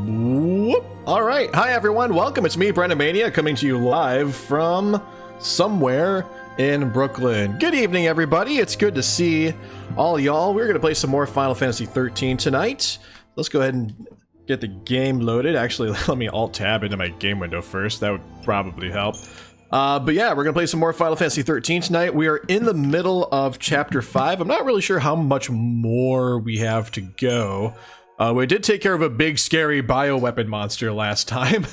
Whoop. All right. Hi, everyone. Welcome. It's me, Brennan Mania, coming to you live from somewhere in Brooklyn. Good evening, everybody. It's good to see all y'all. We're going to play some more Final Fantasy XIII tonight. Let's go ahead and get the game loaded. Actually, let me alt-tab into my game window first. That would probably help. But yeah, we're going to play some more Final Fantasy XIII tonight. We are in the middle of Chapter 5. I'm not really sure how much more we have to go. We did take care of a big, scary bioweapon monster last time.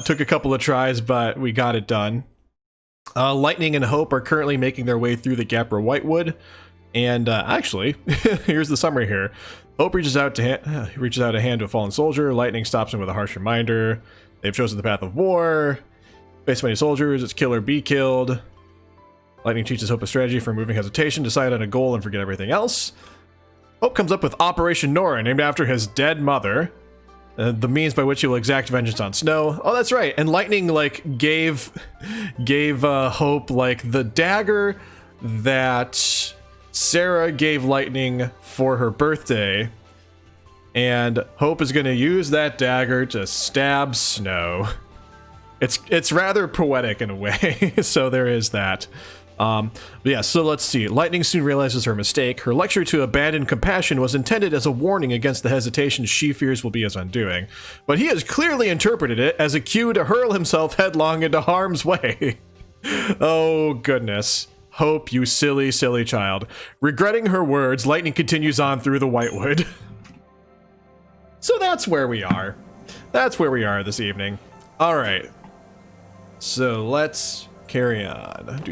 Took a couple of tries, but we got it done. Lightning and Hope are currently making their way through the Gapper Whitewood. And actually, here's the summary here. Hope reaches out a hand to a fallen soldier. Lightning stops him with a harsh reminder. They've chosen the path of war. Face many soldiers, it's kill or be killed. Lightning teaches Hope a strategy for removing hesitation, decide on a goal, and forget everything else. Hope comes up with Operation Nora, named after his dead mother. The means by which he will exact vengeance on Snow. Oh, that's right. And Lightning, like, gave Hope, like, the dagger that Sarah gave Lightning for her birthday. And Hope is going to use that dagger to stab Snow. It's rather poetic in a way, so there is that. But yeah, so let's see. Lightning soon realizes her mistake. Her lecture to abandon compassion was intended as a warning against the hesitation she fears will be his undoing. But he has clearly interpreted it as a cue to hurl himself headlong into harm's way. Oh, goodness. Hope, you silly, silly child. Regretting her words, Lightning continues on through the Whitewood. So that's where we are. That's where we are this evening. All right. So let's carry on.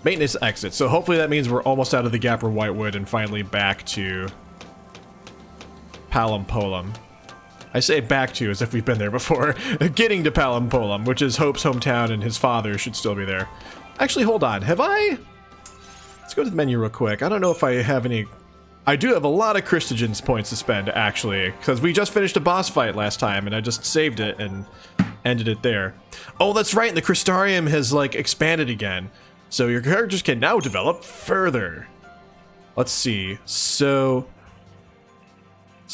Maintenance exit. So hopefully that means we're almost out of the Gapper Whitewood and finally back to Palampolum. I say back to as if we've been there before. Getting to Palampolum, which is Hope's hometown, and his father should still be there. Actually, hold on. Have I? Let's go to the menu real quick. I don't know if I have any. I do have a lot of Christogen's points to spend, actually, because we just finished a boss fight last time, and I just saved it and ended it there. Oh, that's right, and the Crystarium has, like, expanded again. So your characters can now develop further. Let's see. So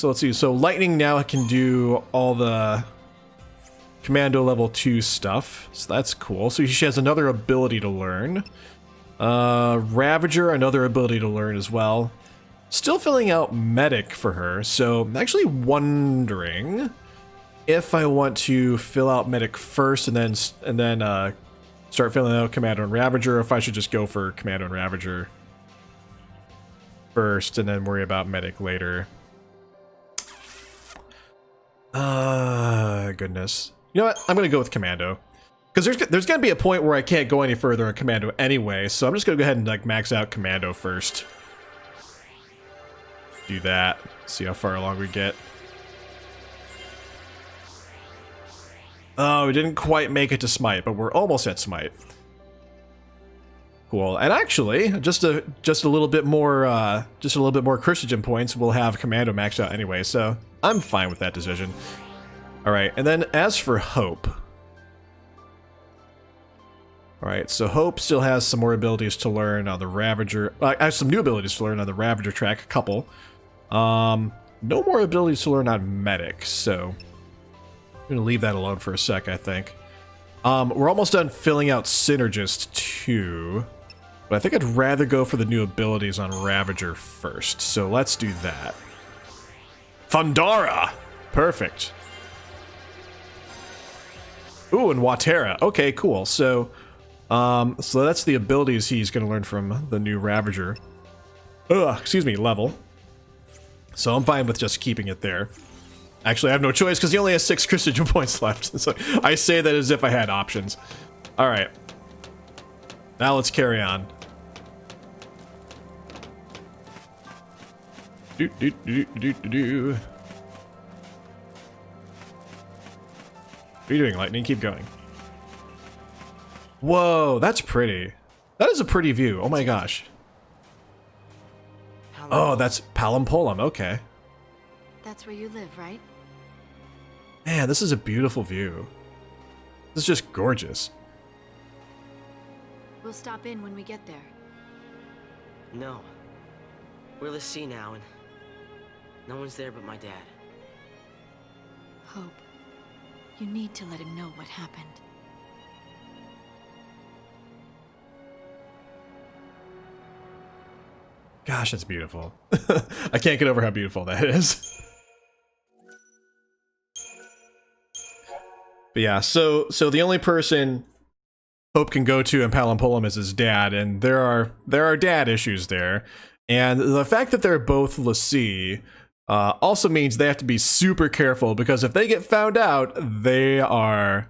let's see. So Lightning now can do all the Commando level 2 stuff. So that's cool. So she has another ability to learn. Ravager, another ability to learn as well. Still filling out Medic for her. So I'm actually wondering if I want to fill out Medic first and then start filling out Commando and Ravager, or if I should just go for Commando and Ravager first and then worry about Medic later. Goodness. You know what? I'm gonna go with Commando. Because there's gonna be a point where I can't go any further on Commando anyway, so I'm just gonna go ahead and like max out Commando first. Do that. See how far along we get. Oh, we didn't quite make it to Smite, but we're almost at Smite. Cool. And actually, just a little bit more Christogen points, we'll have Commando maxed out anyway, so I'm fine with that decision. All right, and then as for Hope. All right, so Hope still has some more abilities to learn on the Ravager. Has some new abilities to learn on the Ravager track, a couple. No more abilities to learn on Medic, so I'm gonna leave that alone for a sec, I think. We're almost done filling out Synergist too, but I think I'd rather go for the new abilities on Ravager first, so let's do that. Thundara! Perfect. Ooh, and Watera. Okay, cool. So that's the abilities he's gonna learn from the new Ravager. Level. So I'm fine with just keeping it there. Actually, I have no choice because he only has 6 Christogen points left. So I say that as if I had options. All right. Now let's carry on. What are you doing, Lightning? Keep going. Whoa, that's pretty. That is a pretty view. Oh my gosh. Oh, that's Palampolum. Okay. That's where you live, right? Man, this is a beautiful view. This is just gorgeous. We'll stop in when we get there. No. We're the sea now, and no one's there but my dad. Hope, you need to let him know what happened. Gosh, that's beautiful. I can't get over how beautiful that is. But yeah, so the only person Hope can go to in Palimpolim is his dad, and there are dad issues there. And the fact that they're both fal'cie also means they have to be super careful, because if they get found out, they are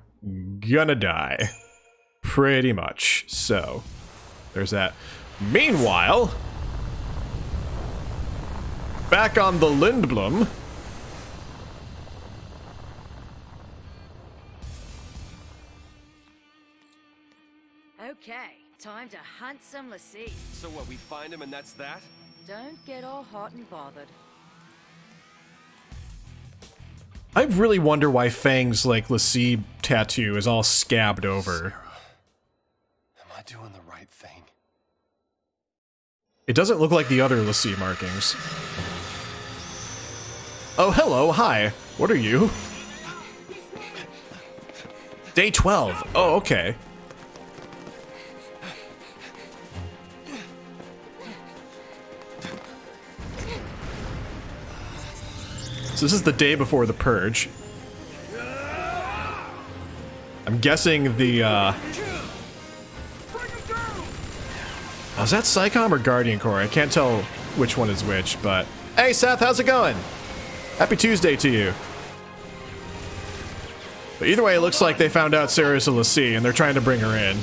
gonna die. Pretty much. So, there's that. Meanwhile, back on the Lindblom. Okay, time to hunt some fal'cie. So what, we find him and that's that? Don't get all hot and bothered. I really wonder why Fang's, like, fal'cie tattoo is all scabbed over. Am I doing the right thing? It doesn't look like the other fal'cie markings. Oh, hello, hi. What are you? Day 12. Oh, okay. So this is the day before the purge. I'm guessing the, oh, is that Psycom or Guardian Core? I can't tell which one is which, but... Hey, Seth, how's it going? Happy Tuesday to you. But either way, it looks like they found out Sarah's a fal'cie, and they're trying to bring her in.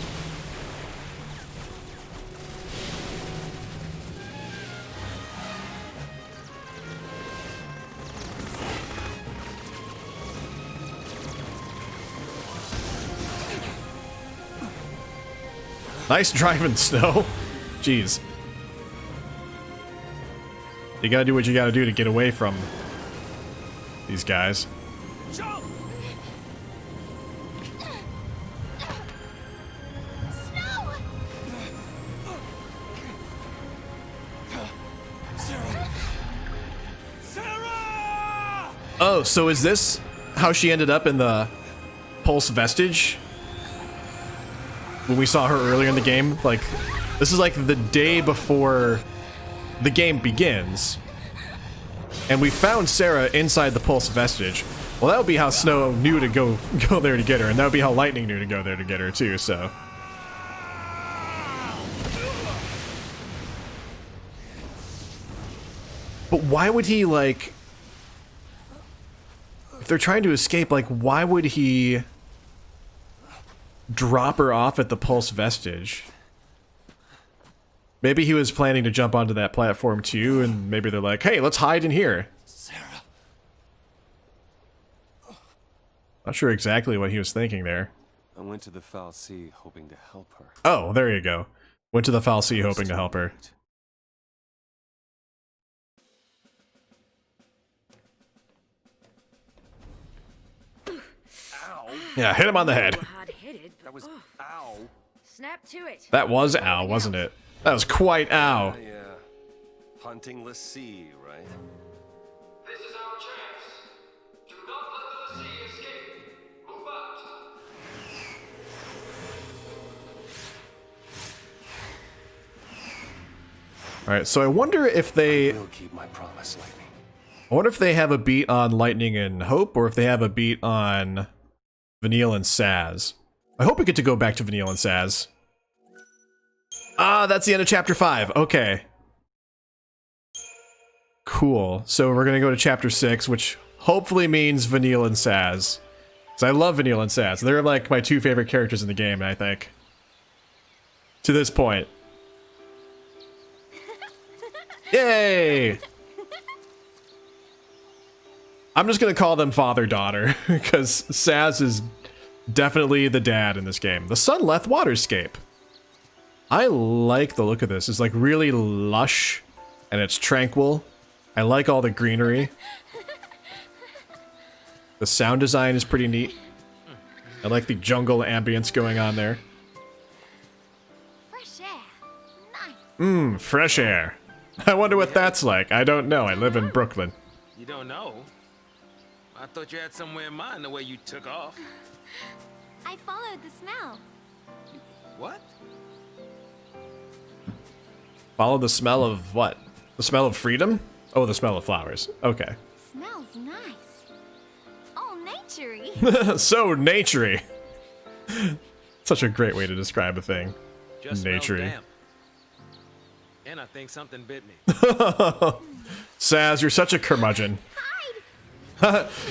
Nice driving, Snow. Jeez. You gotta do what you gotta do to get away from these guys. Oh, so is this how she ended up in the Pulse Vestige? When we saw her earlier in the game? Like, this is like the day before the game begins. And we found Sarah inside the Pulse Vestige. Well, that would be how Snow knew to go there to get her, and that would be how Lightning knew to go there to get her too, so. But why would he, like... If they're trying to escape, like, why would he drop her off at the Pulse Vestige? Maybe he was planning to jump onto that platform too, and maybe they're like, hey, let's hide in here. Sarah. Not sure exactly what he was thinking there. I went to the fal'cie hoping to help her. Oh, there you go. Went to the fal'cie hoping to help her. Ow! Yeah, hit him on the head. Hard-headed, but That was ow. snap to it. That was ow, wasn't it? That was quite ow. Yeah. Hunting fal'cie, right? This is our chance. Do not let the fal'cie escape. Move out. Alright, so I wonder if they... I will keep my promise, Lightning. I wonder if they have a beat on Lightning and Hope, or if they have a beat on Vanille and Sazh. I hope we get to go back to Vanille and Sazh. Ah, that's the end of Chapter 5. Okay. Cool. So we're gonna go to Chapter 6, which hopefully means Vanille and Sazh. Because I love Vanille and Sazh. They're like my two favorite characters in the game, I think. To this point. Yay! I'm just gonna call them father-daughter, because Sazh is definitely the dad in this game. The Sunleth Waterscape. I like the look of this. It's like really lush, and it's tranquil. I like all the greenery. The sound design is pretty neat. I like the jungle ambience going on there. Fresh air. Nice. Mmm, fresh air. I wonder what that's like. I don't know. I live in Brooklyn. You don't know? I thought you had somewhere in mind the way you took off. I followed the smell. What? Follow the smell of what? The smell of freedom? Oh, the smell of flowers. Okay. Smells nice. All naturey. So naturey. Such a great way to describe a thing. Just smells Naturey. damp. And I think something bit me. Sazh, you're such a curmudgeon.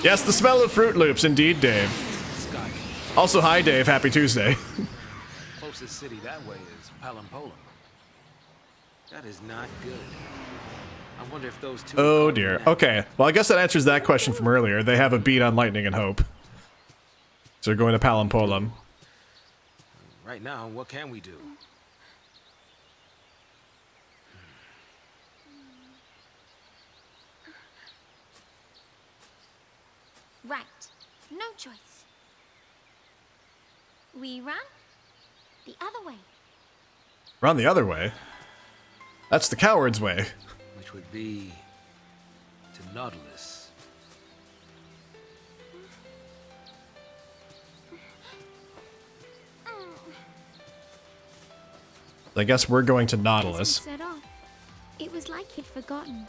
Yes, the smell of Fruit Loops, indeed, Dave. Scott, Also, hi, Dave. Happy Tuesday. closest city that way is Palampolam. That is not good. I wonder if those two. Oh, dear. Okay. Well, I guess that answers that question from earlier. They have a beat on Lightning and Hope. So they're going to Palampolam. Right now, what can we do? Right. No choice. We run the other way. Run the other way. That's the coward's way. Which would be to Nautilus. I guess we're going to As we Nautilus. set off, it was like he'd forgotten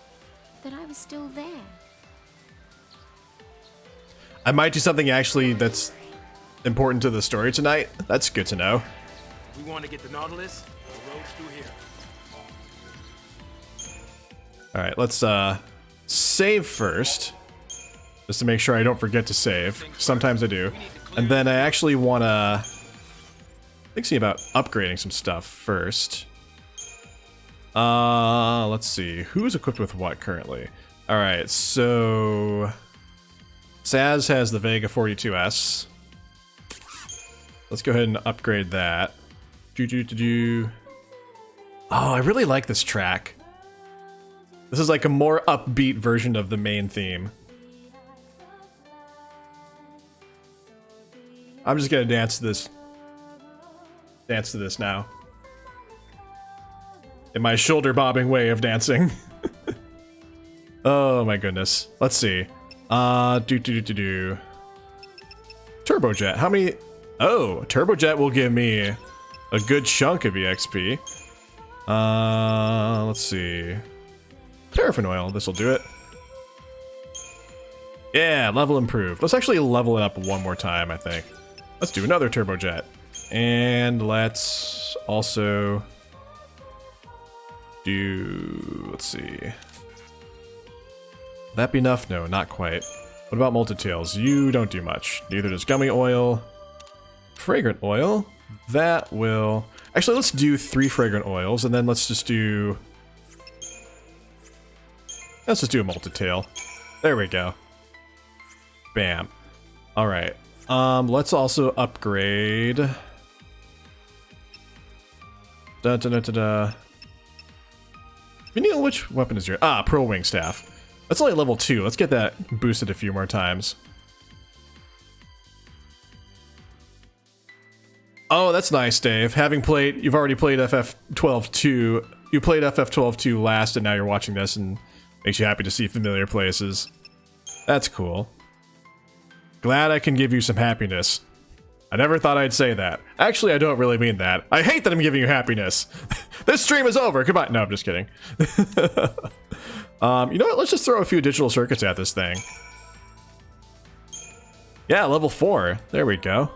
that I was still there. I might do something actually that's important to the story tonight. That's good to know. We want to get to Nautilus. The road's through here. Alright, let's save first. Just to make sure I don't forget to save. Sometimes I do. And then I actually want to see about upgrading some stuff first. Let's see. Who's equipped with what currently? Alright, so Sazh has the Vega 42S. Let's go ahead and upgrade that. Oh, I really like this track. This is like a more upbeat version of the main theme. I'm just gonna dance to this. Dance to this now. In my shoulder bobbing way of dancing. Oh my goodness. Let's see. Turbojet. How many? Oh, Turbojet will give me a good chunk of EXP. Let's see. Paraffin oil. This will do it. Yeah, level improved. Let's actually level it up one more time, I think. Let's do another Turbojet. And let's also do... Let's see. Would that be enough? No, not quite. What about Multitails? You don't do much. Neither does Gummy Oil. Fragrant Oil. That will... Actually, let's do 3 Fragrant Oils, and then let's just do... Let's just do a Multitail. There we go. Bam. Alright. Let's also upgrade... Vanille, which weapon is your... Ah, Pearl Wing Staff. That's only level 2. Let's get that boosted a few more times. Oh, that's nice, Dave. Having played... You've already played FF12-2. You played FF12-2 last, and now you're watching this, and makes you happy to see familiar places. That's cool. Glad I can give you some happiness. I never thought I'd say that. Actually, I don't really mean that. I hate that I'm giving you happiness. This stream is over. Goodbye. No, I'm just kidding. You know what? Let's just throw a few digital circuits at this thing. Yeah, level 4. There we go.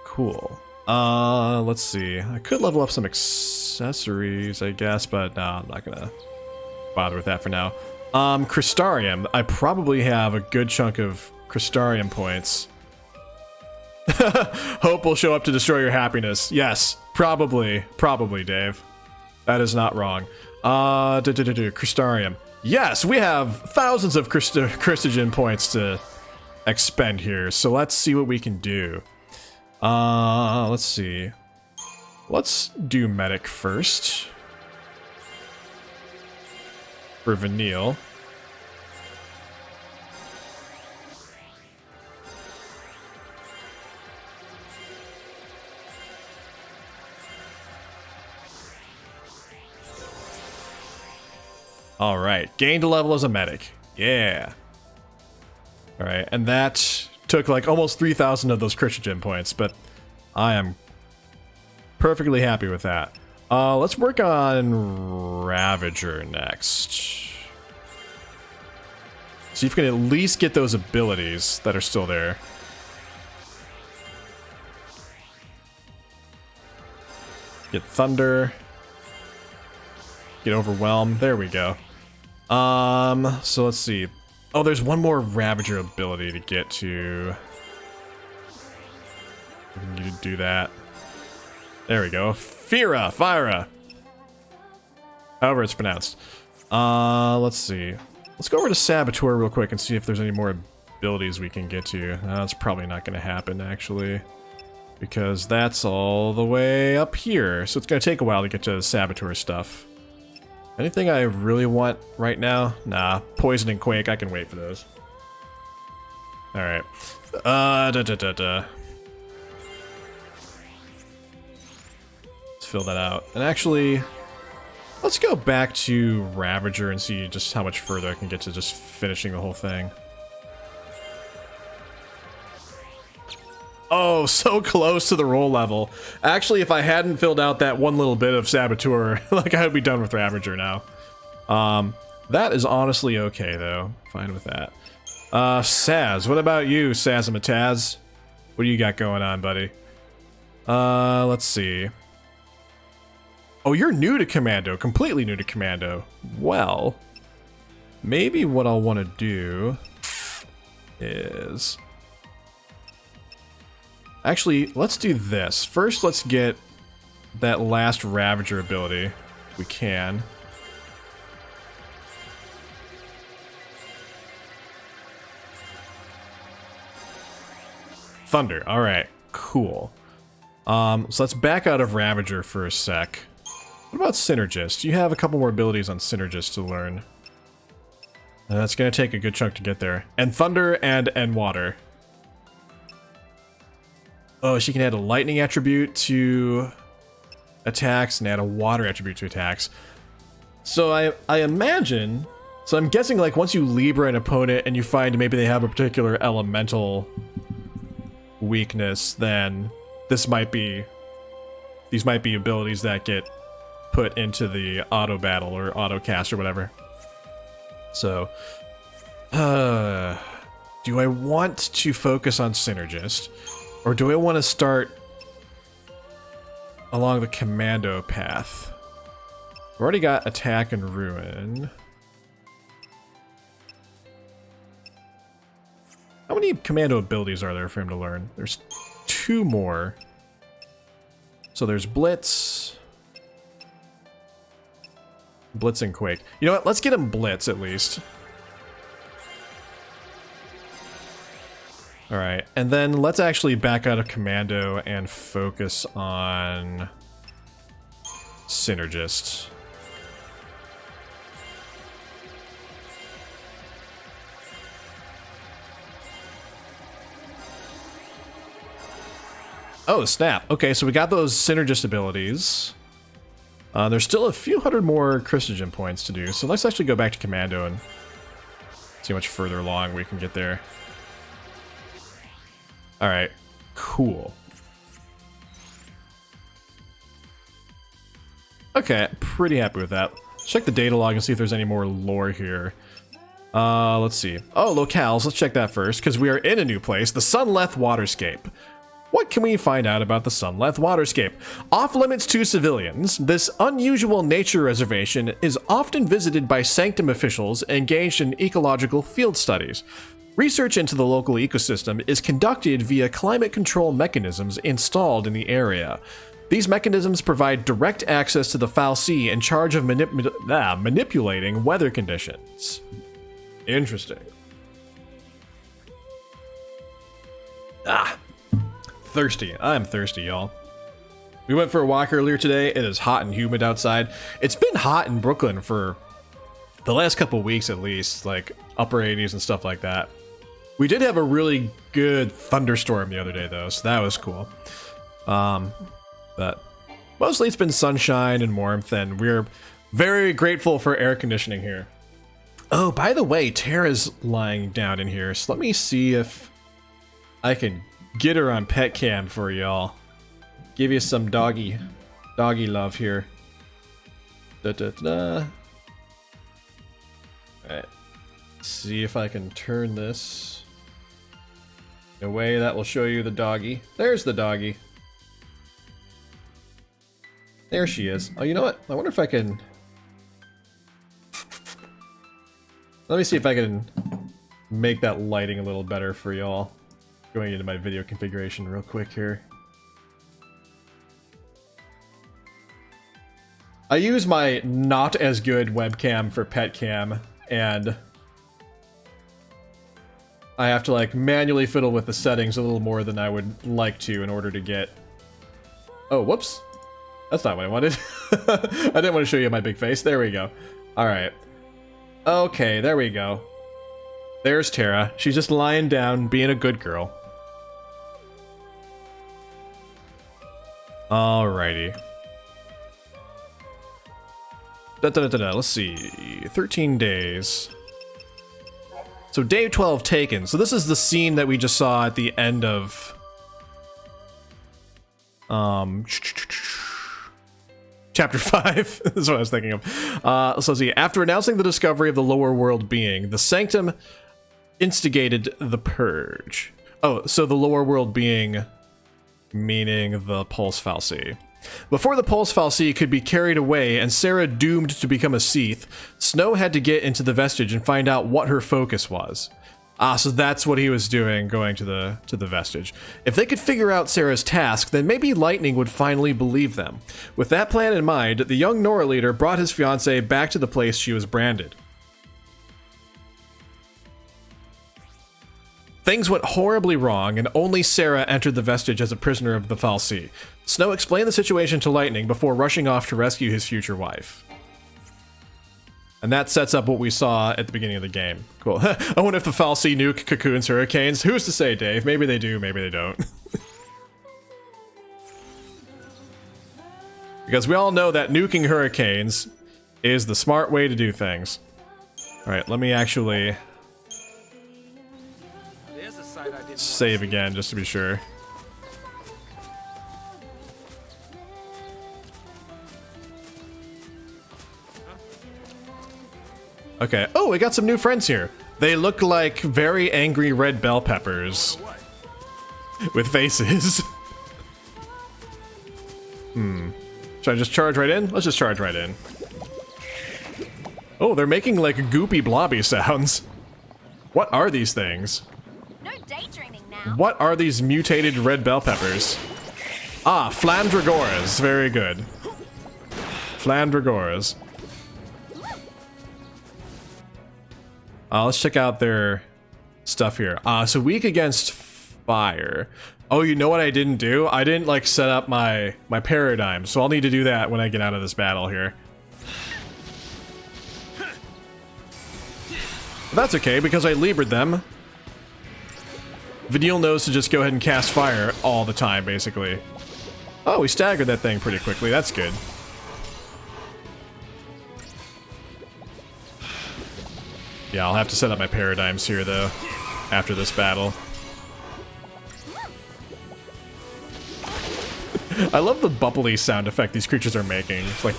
Cool. Let's see. I could level up some accessories, I guess, but no, I'm not gonna bother with that for now. Crystarium. I probably have a good chunk of Crystarium points. Hope will show up to destroy your happiness. Yes, probably, Dave. That is not wrong. Crystarium. Yes, we have thousands of Christogen points to expend here, so let's see what we can do. Let's see. Let's do Medic first. For Vanille. Alright, gained a level as a medic. Yeah. Alright, and that took like almost 3,000 of those Christian points, but I am perfectly happy with that. Let's work on Ravager next. So you can at least get those abilities that are still there. Get Thunder. Get Overwhelmed. There we go. So let's see. Oh, there's one more Ravager ability to get to. We can do that. There we go. Fira. However it's pronounced. Let's see. Let's go over to Saboteur real quick and see if there's any more abilities we can get to. That's probably not going to happen, actually. Because that's all the way up here. So it's going to take a while to get to the Saboteur stuff. Anything I really want right now? Nah. Poison and Quake, I can wait for those. Alright. Let's fill that out. And actually, let's go back to Ravager and see just how much further I can get to just finishing the whole thing. Oh, so close to the roll level. Actually, if I hadn't filled out that one little bit of Saboteur, like I would be done with Ravager now. That is honestly okay, though. Fine with that. Sazh, what about you, Sazh and Dajh? What do you got going on, buddy? Let's see. Oh, you're new to Commando, completely new to Commando. Well, maybe what I'll want to do is... Actually, let's do this. First, let's get that last Ravager ability, if we can. Thunder, alright, cool. So let's back out of Ravager for a sec. What about Synergist? You have a couple more abilities on Synergist to learn. And that's going to take a good chunk to get there. And Thunder and Water. Oh, she can add a lightning attribute to attacks and add a water attribute to attacks. So I imagine... So I'm guessing like once you Libra an opponent and you find maybe they have a particular elemental weakness, then these might be abilities that get put into the auto battle or auto cast or whatever. So, do I want to focus on Synergist? Or do I want to start along the Commando path? I've already got Attack and Ruin. How many Commando abilities are there for him to learn? There's 2 more. So there's Blitz. Blitz and Quake. You know what? Let's get him Blitz at least. Alright, and then let's actually back out of Commando and focus on Synergist. Oh, snap. Okay, so we got those Synergist abilities. There's still a few hundred more Christogen points to do, so let's actually go back to Commando and see how much further along we can get there. Alright, cool. Okay, pretty happy with that. Check the data log and see if there's any more lore here. Let's see. Oh, locales, let's check that first, because we are in a new place, the Sunleth Waterscape. What can we find out about the Sunleth Waterscape? Off limits to civilians, this unusual nature reservation is often visited by Sanctum officials engaged in ecological field studies. Research into the local ecosystem is conducted via climate control mechanisms installed in the area. These mechanisms provide direct access to the fal'cie in charge of manipulating weather conditions. Interesting. Thirsty. I'm thirsty, y'all. We went for a walk earlier today. It is hot and humid outside. It's been hot in Brooklyn for the last couple weeks at least, like upper 80s and stuff like that. We did have a really good thunderstorm the other day though, so that was cool. But mostly it's been sunshine and warmth, and we're very grateful for air conditioning here. Oh, by the way, Tara's lying down in here, so let me see if I can get her on pet cam for y'all. Give you some doggy love here. Da-da-da. Alright. See if I can turn this in a way that will show you the doggy. There's the doggy. There she is. Oh, you know what? I wonder if I can... Let me see if I can make that lighting a little better for y'all. Going into my video configuration real quick here. I use my not as good webcam for pet cam, and I have to like manually fiddle with the settings a little more than I would like to in order to get... Oh, whoops. That's not what I wanted. I didn't want to show you my big face. There we go. Alright. Okay, there we go. There's Tara. She's just lying down, being a good girl. Alrighty. Let's see. 13 days. So day 12 taken. So this is the scene that we just saw at the end of... Chapter 5. That's what I was thinking of. So let's see. After announcing the discovery of the lower world being, the Sanctum instigated the Purge. Oh, so the lower world being... meaning the Pulse fal'cie. Before the Pulse fal'cie could be carried away and Sarah doomed to become a cie'th, Snow had to get into the vestige and find out what her focus was. Ah, so that's what he was doing, going to the vestige. If they could figure out Sarah's task, then maybe Lightning would finally believe them. With that plan in mind, the young Nora leader brought his fiancée back to the place she was branded. Things went horribly wrong, and only Sarah entered the vestige as a prisoner of the fal'cie. Snow explained the situation to Lightning before rushing off to rescue his future wife. And that sets up what we saw at the beginning of the game. Cool. I wonder if the fal'cie nuke cocoons hurricanes. Who's to say, Dave? Maybe they do, maybe they don't. Because we all know that nuking hurricanes is the smart way to do things. Alright, let me actually... save again, just to be sure. Okay. Oh, we got some new friends here. They look like very angry red bell peppers. With faces. Should I just charge right in? Let's just charge right in. Oh, they're making like goopy blobby sounds. What are these things? No daydreaming now. What are these mutated red bell peppers? Ah, Flandragoras. Very good. Flandragoras. Let's check out their stuff here. So weak against fire. Oh, you know what I didn't do? I didn't like set up my paradigm, so I'll need to do that when I get out of this battle here. But that's okay, because I Libred them. Vanille knows to just go ahead and cast fire all the time, basically. Oh, we staggered that thing pretty quickly. That's good. Yeah, I'll have to set up my paradigms here, though, after this battle. I love the bubbly sound effect these creatures are making. It's like...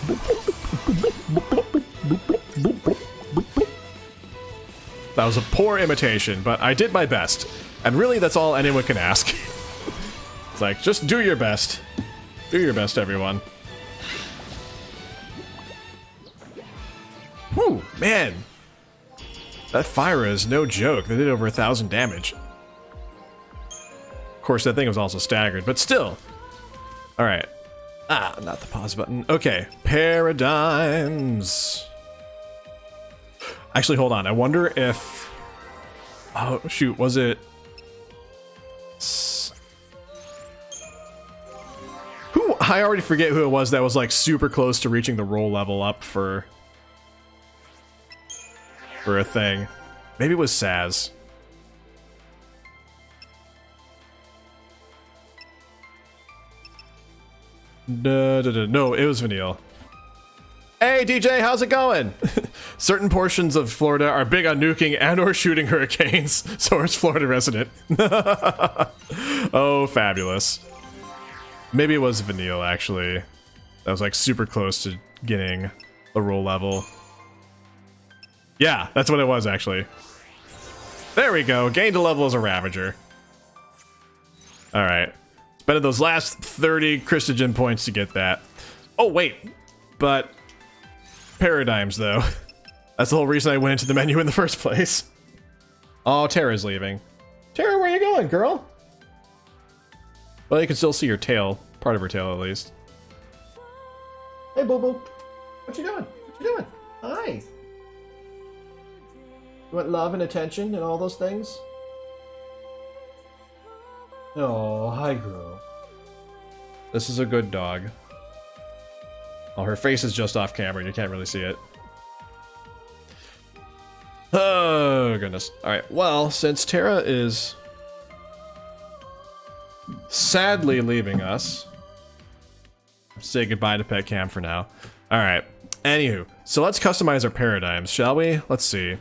That was a poor imitation, but I did my best. And really, that's all anyone can ask. It's like, just do your best. Do your best, everyone. Whew, man. That fire is no joke. They did over 1,000 damage. Of course, that thing was also staggered, but still. Alright. Ah, not the pause button. Okay, paradigms. Actually, hold on. I wonder if... Oh, shoot, was it... Who? I already forget who it was that was, like, super close to reaching the roll level up for a thing. Maybe it was Sazh. No, it was Vanille. Hey, DJ, how's it going? Certain portions of Florida are big on nuking and or shooting hurricanes. So is Florida resident. Oh, fabulous. Maybe it was Vanille, actually. That was like super close to getting a roll level. Yeah, that's what it was, actually. There we go. Gained a level as a Ravager. Alright. Spending those last 30 Christogen points to get that. Oh, wait. But paradigms, though. That's the whole reason I went into the menu in the first place. Oh, Terra's leaving. Terra, where you going, girl? Well, you can still see her tail. Part of her tail, at least. Hey, boo-boo. What you doing? What you doing? Hi. You want love and attention and all those things? Oh, hi, girl. This is a good dog. Oh, her face is just off camera and you can't really see it. Oh, goodness. Alright, well, since Terra is sadly leaving us, say goodbye to Pet Cam for now. Alright, anywho, so let's customize our paradigms, shall we? Let's see.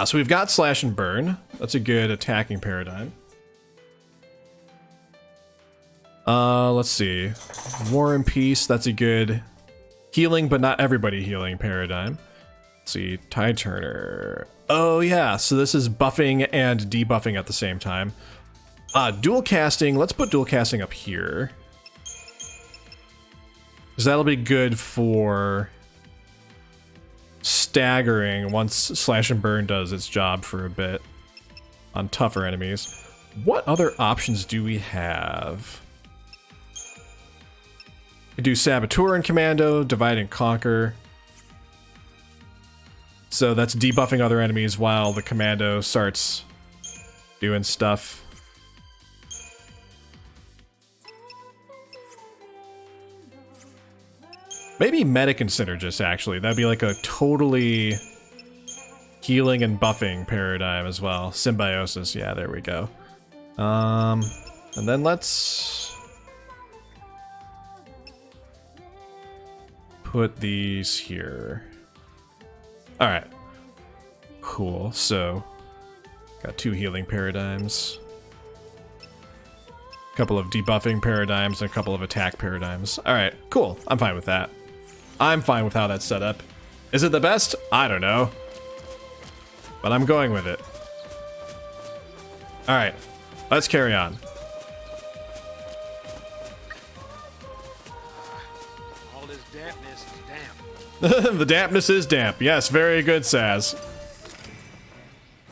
So we've got Slash and Burn. That's a good attacking paradigm. Let's see. War and Peace, that's a good healing, but not everybody healing paradigm. Let's see, Tide Turner. Oh yeah, so this is buffing and debuffing at the same time. Dual casting, let's put dual casting up here. Because that'll be good for staggering once Slash and Burn does its job for a bit on tougher enemies. What other options do we have? We do Saboteur and Commando, Divide and Conquer. So that's debuffing other enemies while the Commando starts doing stuff. Maybe Medic and Synergist, actually. That'd be like a totally healing and buffing paradigm as well. Symbiosis, yeah, there we go. And then let's put these here. Alright. Cool, so got 2 healing paradigms. A couple of debuffing paradigms and a couple of attack paradigms. Alright, cool. I'm fine with that. I'm fine with how that's set up. Is it the best? I don't know. But I'm going with it. Alright, let's carry on. All this dampness is damp. The dampness is damp. Yes, very good, Sazh.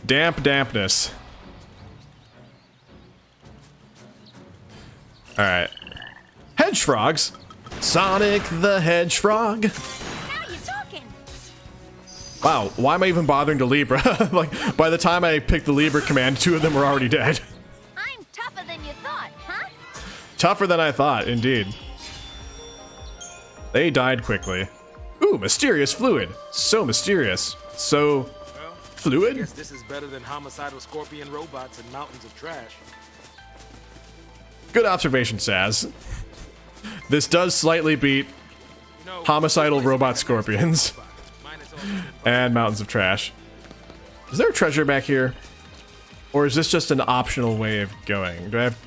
Dampness. Alright. Hedge frogs? Sonic the Hedgehog. Now you're talking. Wow, why am I even bothering to Libra? Like, by the time I picked the Libra command, 2 of them were already dead. I'm tougher than you thought, huh? Tougher than I thought, indeed. They died quickly. Ooh, mysterious fluid. So mysterious. So Well, I fluid? guess this is better than homicidal scorpion robots and mountains of trash. Good observation, Sazh. This does slightly beat You know, homicidal robot scorpions minus all the and mountains of trash. Is there a treasure back here? Or is this just an optional way of going? Do I have...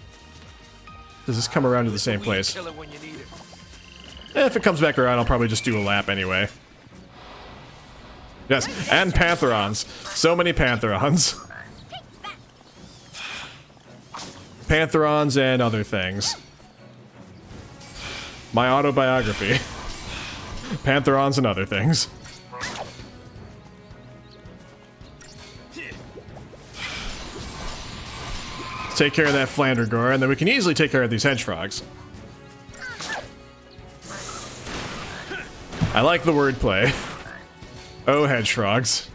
Does this come around to the same place? kill it when you need it. If it comes back around, I'll probably just do a lap anyway. Yes, and Pantherons. So many Pantherons. Pantherons and other things. My autobiography. Pantherons and other things. Let's take care of that Flandergore, and then we can easily take care of these hedge frogs. I like the wordplay. Oh, hedge frogs.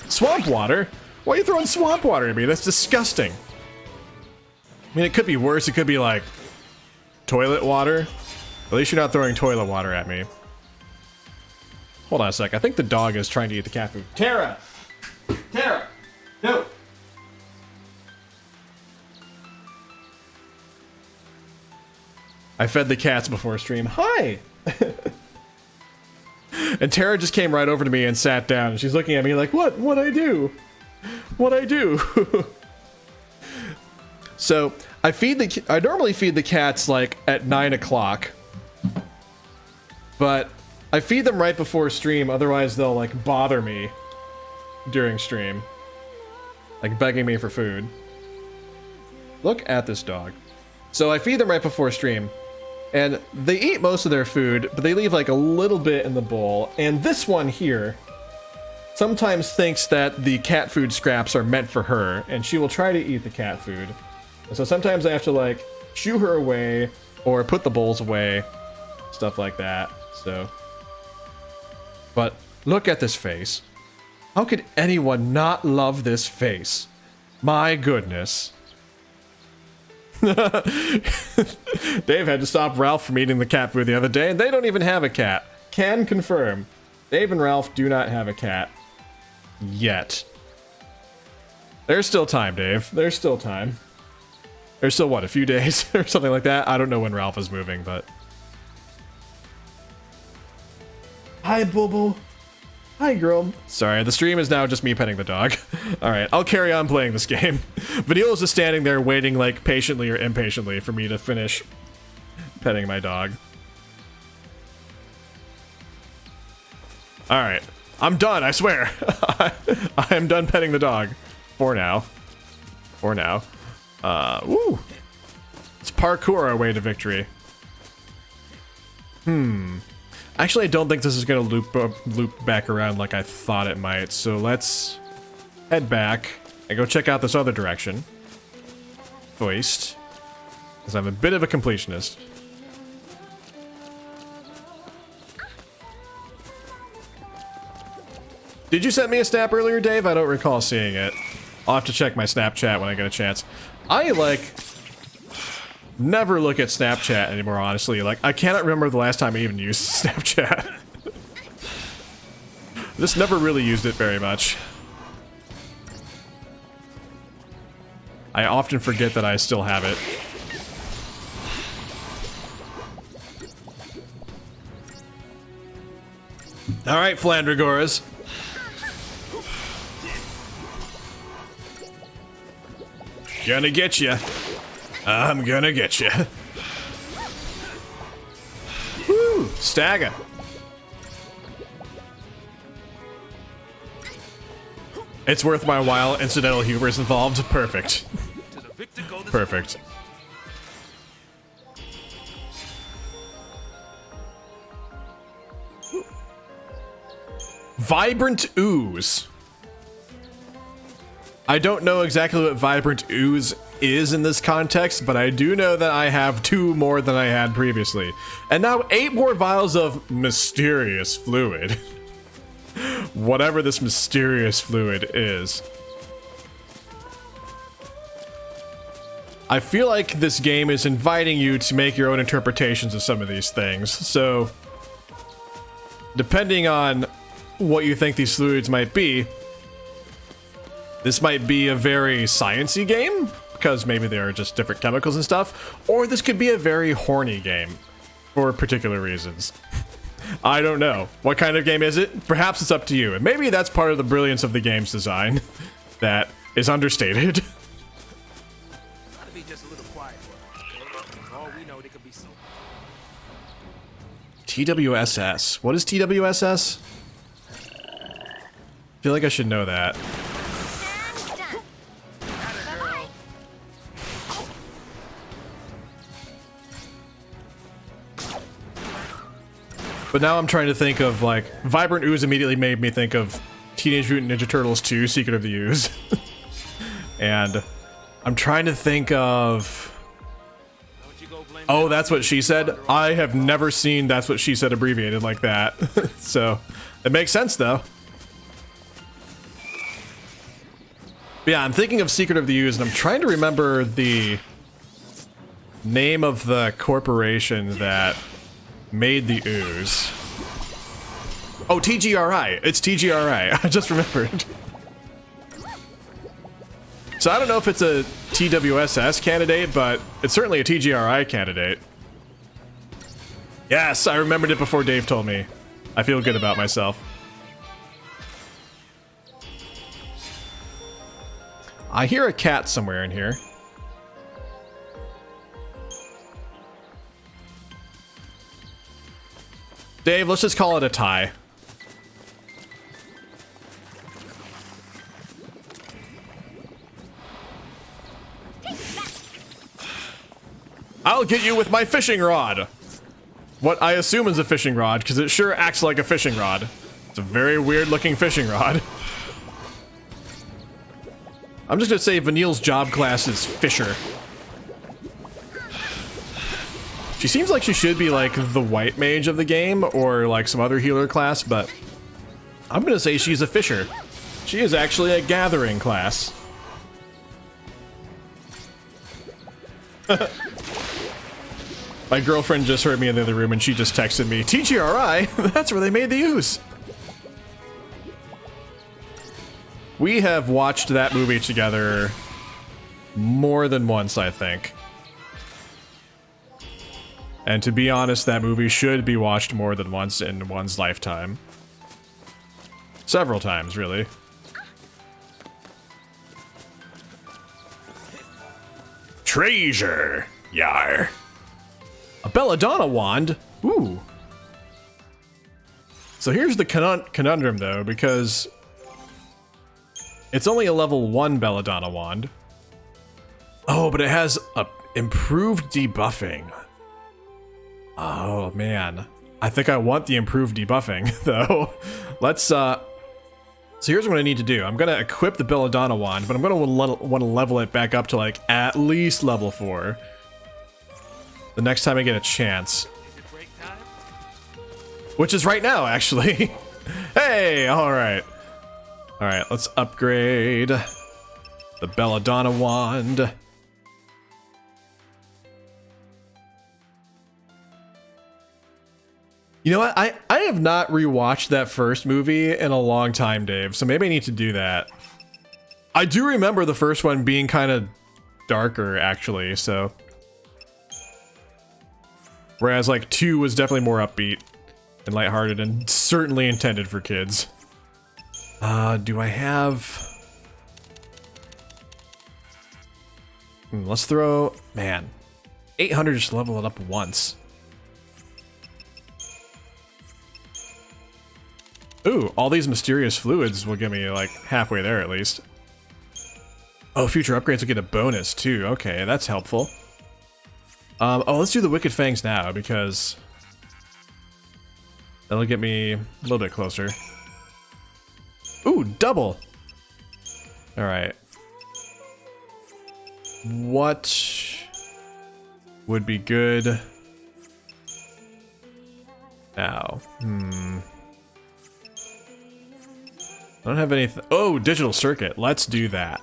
Swamp water? Why are you throwing swamp water at me? That's disgusting. I mean, it could be worse. It could be like toilet water. At least you're not throwing toilet water at me. Hold on a sec. I think the dog is trying to eat the cat food. Tara! Tara! No! I fed the cats before stream. Hi! And Tara just came right over to me and sat down. And she's looking at me like, what? What'd I do? What'd I do? So I normally feed the cats like at 9 o'clock. But I feed them right before stream, otherwise they'll like bother me during stream. Like begging me for food. Look at this dog. So I feed them right before stream. And they eat most of their food, but they leave like a little bit in the bowl. And this one here sometimes thinks that the cat food scraps are meant for her, and she will try to eat the cat food. And so sometimes I have to like shoo her away or put the bowls away, stuff like that. So, but look at this face. How could anyone not love this face? My goodness. Dave had to stop Ralph from eating the cat food the other day, and they don't even have a cat. Can confirm. Dave and Ralph do not have a cat. Yet. There's still time, Dave. There's still time. There's still, what, a few days or something like that? I don't know when Ralph is moving, but... Hi, Bobo. Hi, girl. Sorry, the stream is now just me petting the dog. Alright, I'll carry on playing this game. Vanille is just standing there waiting, like, patiently or impatiently for me to finish petting my dog. Alright, I'm done, I swear. I am done petting the dog. For now. For now. Woo! Let's parkour our way to victory. Actually, I don't think this is gonna loop back around like I thought it might, so let's head back and go check out this other direction. First, because I'm a bit of a completionist. Did you send me a snap earlier, Dave? I don't recall seeing it. I'll have to check my Snapchat when I get a chance. I, like, never look at Snapchat anymore, honestly. Like, I cannot remember the last time I even used Snapchat. Just never really used it very much. I often forget that I still have it. Alright, Flandragoras. Gonna get you. I'm gonna get you. Woo! Stagger. It's worth my while. Incidental humor is involved. Perfect. Perfect. Vibrant Ooze. I don't know exactly what Vibrant Ooze is in this context, but I do know that I have 2 more than I had previously. And now 8 more vials of mysterious fluid. Whatever this mysterious fluid is. I feel like this game is inviting you to make your own interpretations of some of these things, so depending on what you think these fluids might be, this might be a very sciencey game, because maybe there are just different chemicals and stuff, or this could be a very horny game, for particular reasons. I don't know. What kind of game is it? Perhaps it's up to you, and maybe that's part of the brilliance of the game's design that is understated. Gotta be just a little quiet. For all we know, they could be so. TWSS. What is TWSS? I feel like I should know that. But now I'm trying to think of, like, Vibrant Ooze immediately made me think of Teenage Mutant Ninja Turtles 2, Secret of the Ooze. And I'm trying to think of... Oh, That's What She Said? I have never seen That's What She Said abbreviated like that. So, it makes sense, though. But yeah, I'm thinking of Secret of the Ooze, and I'm trying to remember the name of the corporation that made the ooze. Oh, TGRI. It's TGRI. I just remembered. So I don't know if it's a TWSS candidate, but it's certainly a TGRI candidate. Yes, I remembered it before Dave told me. I feel good about myself. I hear a cat somewhere in here. Dave, let's just call it a tie. I'll get you with my fishing rod. What I assume is a fishing rod, because it sure acts like a fishing rod. It's a very weird looking fishing rod. I'm just gonna say Vanille's job class is Fisher. She seems like she should be like the white mage of the game, or like some other healer class, but I'm gonna say she's a Fisher. She is actually a gathering class. My girlfriend just heard me in the other room and she just texted me, TGRI, that's where they made the ooze. We have watched that movie together more than once, I think. And to be honest, that movie should be watched more than once in one's lifetime. Several times, really. Treasure! Yar. A belladonna wand? Ooh. So here's the conundrum, though, because it's only a level 1 belladonna wand. Oh, but it has a improved debuffing. Oh, man. I think I want the improved debuffing, though. Let's, So here's what I need to do. I'm gonna equip the belladonna wand, but I'm gonna want to level it back up to, like, at least level 4. The next time I get a chance. Which is right now, actually. Hey, alright. Alright, let's upgrade the belladonna wand. You know what? I have not rewatched that first movie in a long time, Dave, so maybe I need to do that. I do remember the first one being kind of darker, actually, so... Whereas, like, 2 was definitely more upbeat and lighthearted and certainly intended for kids. Do I have... let's throw... Man. 800 just level it up once. Ooh, all these mysterious fluids will get me, like, halfway there at least. Oh, future upgrades will get a bonus, too. Okay, that's helpful. Oh, let's do the Wicked Fangs now, because that'll get me a little bit closer. Ooh, double! Alright. What would be good now? I don't have anything. Oh, digital circuit. Let's do that.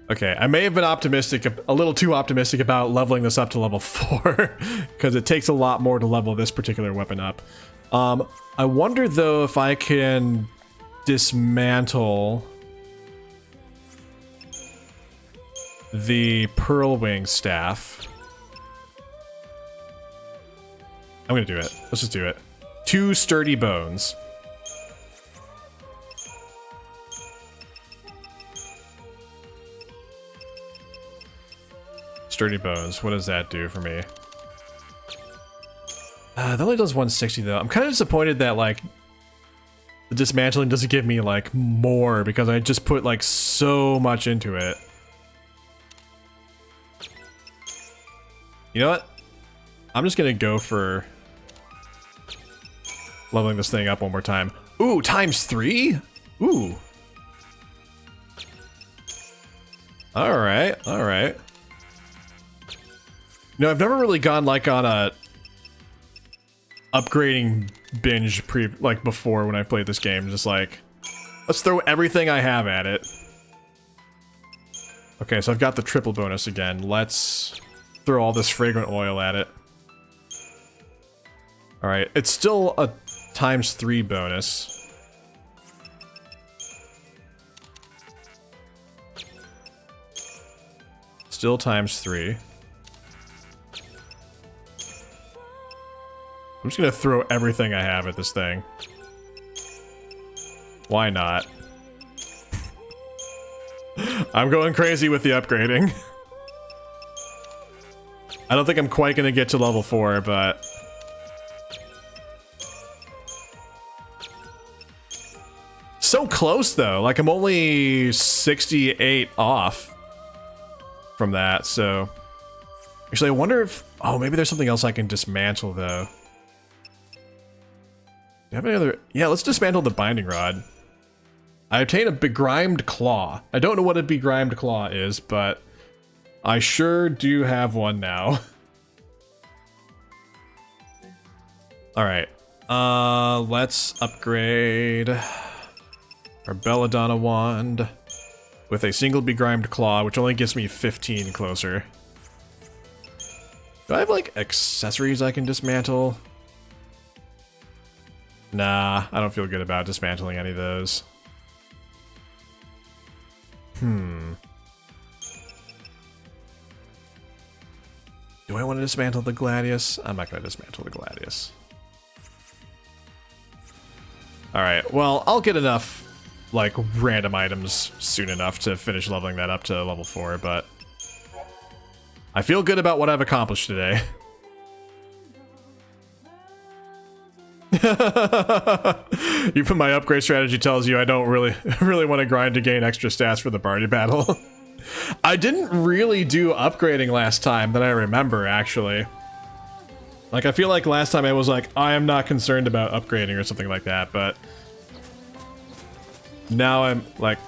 Okay, I may have been optimistic, a little too optimistic about leveling this up to level 4, because it takes a lot more to level this particular weapon up. I wonder, though, if I can dismantle the Pearlwing Staff. I'm gonna do it. Let's just do it. 2 sturdy bones. Sturdy bones. What does that do for me? That only does 160 though. I'm kind of disappointed that like the dismantling doesn't give me like more because I just put like so much into it. You know what? I'm just gonna go for leveling this thing up one more time. Ooh, ×3? Ooh. Alright, alright. No, I've never really gone like on a upgrading binge before when I played this game. Just like, let's throw everything I have at it. Okay, so I've got the triple bonus again. Let's throw all this fragrant oil at it. Alright, it's still a ×3 bonus. Still ×3. I'm just gonna throw everything I have at this thing. Why not? I'm going crazy with the upgrading. I don't think I'm quite gonna get to level 4, but... So close, though. Like, I'm only 68 off from that, so... Actually, I wonder if... Oh, maybe there's something else I can dismantle, though. Do you have any other... Yeah, let's dismantle the binding rod. I obtain a begrimed claw. I don't know what a begrimed claw is, but... I sure do have one now. Alright. Let's upgrade... our Belladonna wand with a single begrimed claw, which only gives me 15 closer. Do I have, like, accessories I can dismantle? Nah, I don't feel good about dismantling any of those. Do I want to dismantle the Gladius? I'm not going to dismantle the Gladius. Alright, well, I'll get enough, like, random items soon enough to finish leveling that up to level 4, but... I feel good about what I've accomplished today. Even my upgrade strategy tells you I don't really want to grind to gain extra stats for the party battle. I didn't really do upgrading last time that I remember, actually. Like, I feel like last time I was like, I am not concerned about upgrading or something like that, but... Now I'm, like...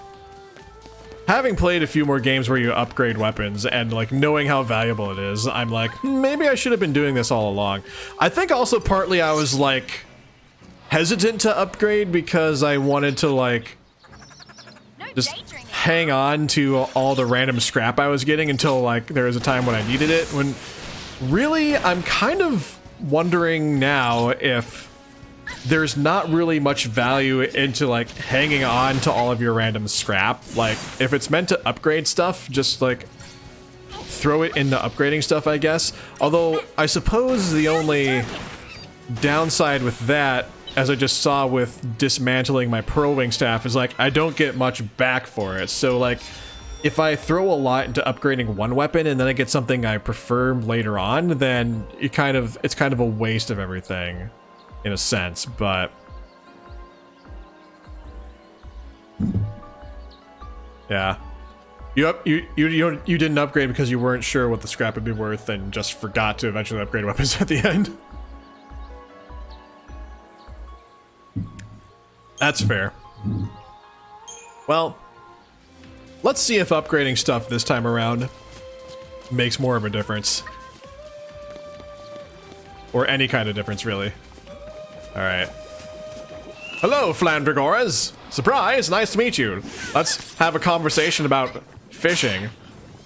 Having played a few more games where you upgrade weapons and, like, knowing how valuable it is, I'm like, maybe I should have been doing this all along. I think also partly I was, like, hesitant to upgrade because I wanted to, like... just hang on to all the random scrap I was getting until, like, there was a time when I needed it. When really, I'm kind of wondering now if there's not really much value into, like, hanging on to all of your random scrap. Like, if it's meant to upgrade stuff, just, like, throw it into upgrading stuff, I guess. Although, I suppose the only downside with that, as I just saw with dismantling my Pearl Wing staff, is like I don't get much back for it. So like if I throw a lot into upgrading one weapon and then I get something I prefer later on, then it's kind of a waste of everything in a sense, but yeah. You didn't upgrade because you weren't sure what the scrap would be worth and just forgot to eventually upgrade weapons at the end. That's fair. Well, let's see if upgrading stuff this time around makes more of a difference. Or any kind of difference, really. Alright. Hello, Flandragoras! Surprise! Nice to meet you. Let's have a conversation about fishing.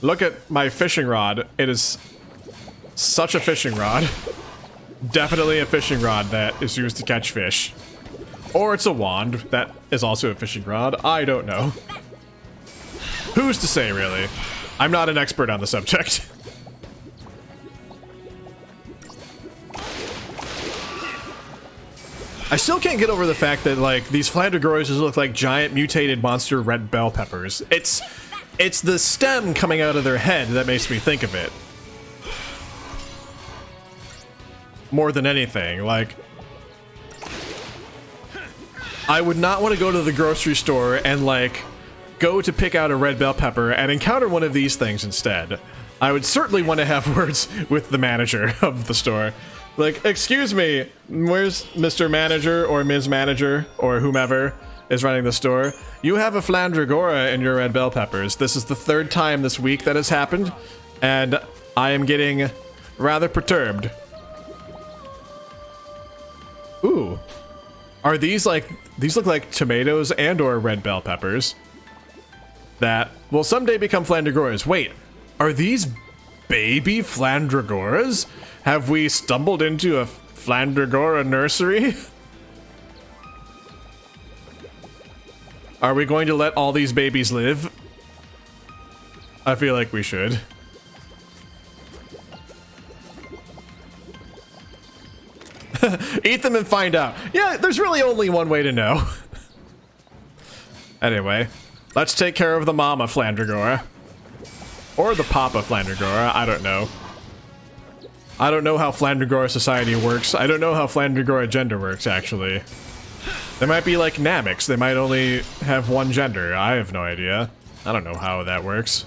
Look at my fishing rod. It is such a fishing rod. Definitely a fishing rod that is used to catch fish. Or it's a wand that is also a fishing rod. I don't know. Who's to say, really? I'm not an expert on the subject. I still can't get over the fact that, like, these Flandragoras look like giant mutated monster red bell peppers. It's the stem coming out of their head that makes me think of it. More than anything, like... I would not want to go to the grocery store and, like, go to pick out a red bell pepper and encounter one of these things instead. I would certainly want to have words with the manager of the store. Like, excuse me, where's Mr. Manager or Ms. Manager or whomever is running the store? You have a Flandragora in your red bell peppers. This is the third time this week that has happened, and I am getting rather perturbed. Ooh. Are these like... These look like tomatoes and or red bell peppers that will someday become Flandragoras. Wait, are these baby Flandragoras? Have we stumbled into a Flandragora nursery? Are we going to let all these babies live? I feel like we should. Eat them and find out. Yeah, there's really only one way to know. Anyway, let's take care of the mama Flandragora. Or the papa Flandragora, I don't know. I don't know how Flandragora society works. I don't know how Flandragora gender works, actually. They might be like Namex. They might only have one gender. I have no idea. I don't know how that works.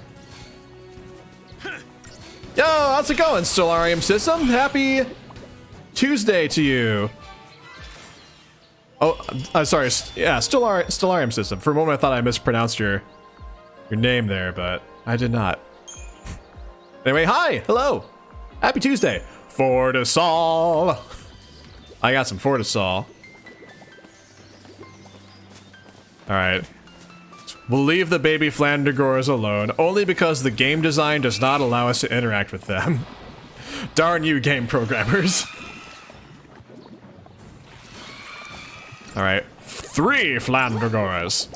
Yo, how's it going, Stellarium System? Happy Tuesday to you. Oh, sorry. Yeah, Stellarium System. For a moment, I thought I mispronounced your name there, but I did not. Anyway, hi, hello. Happy Tuesday. Fortisol. I got some Fortisol. Alright. We'll leave the baby Flandragoras alone, only because the game design does not allow us to interact with them. Darn you, game programmers. Alright. 3 Flandragoras.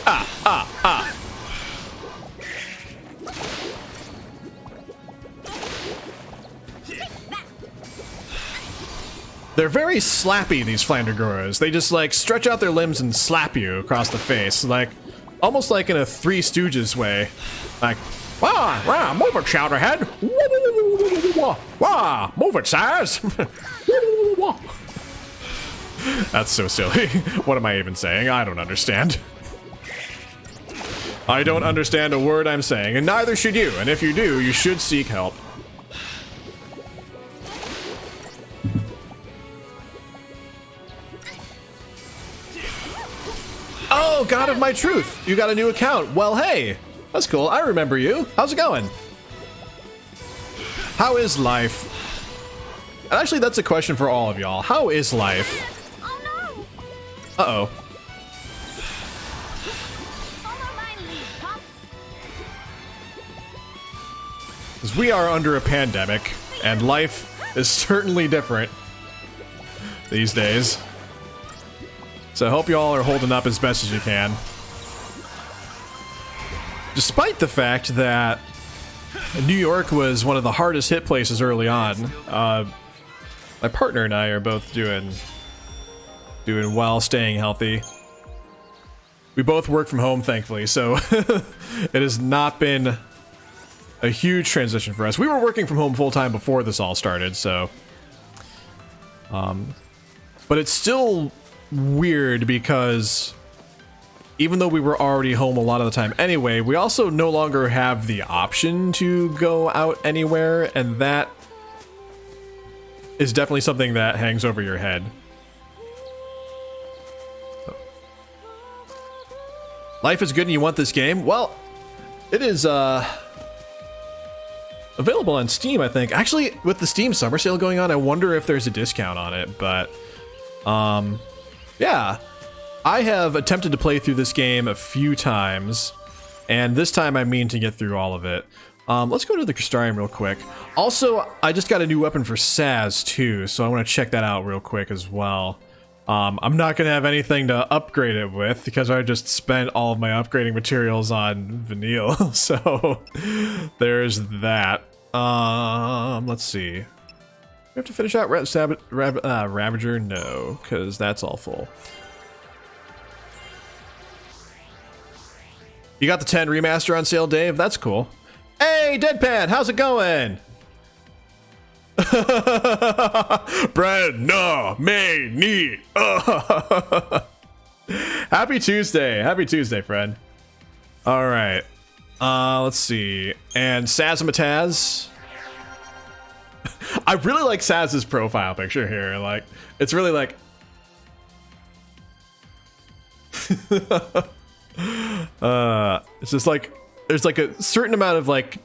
Ah. They're very slappy, these Flandragoras. They just, like, stretch out their limbs and slap you across the face. Like, almost like in a Three Stooges way. Like, wah, move it, Chowderhead. Wah, move it, Sazh. That's so silly. What am I even saying? I don't understand. I don't understand a word I'm saying, and neither should you. And if you do, you should seek help. Oh, God of my truth. You got a new account. Well, hey. That's cool. I remember you. How's it going? How is life? And actually, that's a question for all of y'all. How is life? Oh no! Uh-oh. Follow my lead, Pops. Because we are under a pandemic, and life is certainly different these days. So I hope y'all are holding up as best as you can. Despite the fact that New York was one of the hardest hit places early on, my partner and I are both doing well, staying healthy. We both work from home, thankfully, so it has not been a huge transition for us. We were working from home full-time before this all started, so... but it's still weird because even though we were already home a lot of the time anyway, we also no longer have the option to go out anywhere, and that is definitely something that hangs over your head. Life is good and you want this game? Well, it is available on Steam, I think. Actually, with the Steam summer sale going on, I wonder if there's a discount on it, but yeah, I have attempted to play through this game a few times, and this time I mean to get through all of it. Let's go to the Crystarium real quick. Also, I just got a new weapon for Sazh too, so I want to check that out real quick as well. I'm not going to have anything to upgrade it with because I just spent all of my upgrading materials on Vanille, so there's that. Let's see. We have to finish out Ravager? No, because that's all full. You got the 10 remaster on sale, Dave? That's cool. Hey, Deadpan, how's it going? Bread, no, me, neat. Happy Tuesday, friend. All right. Let's see. And Sazh and Dajh. I really like Saz's profile picture here. Like, it's really like. It's just like there's like a certain amount of like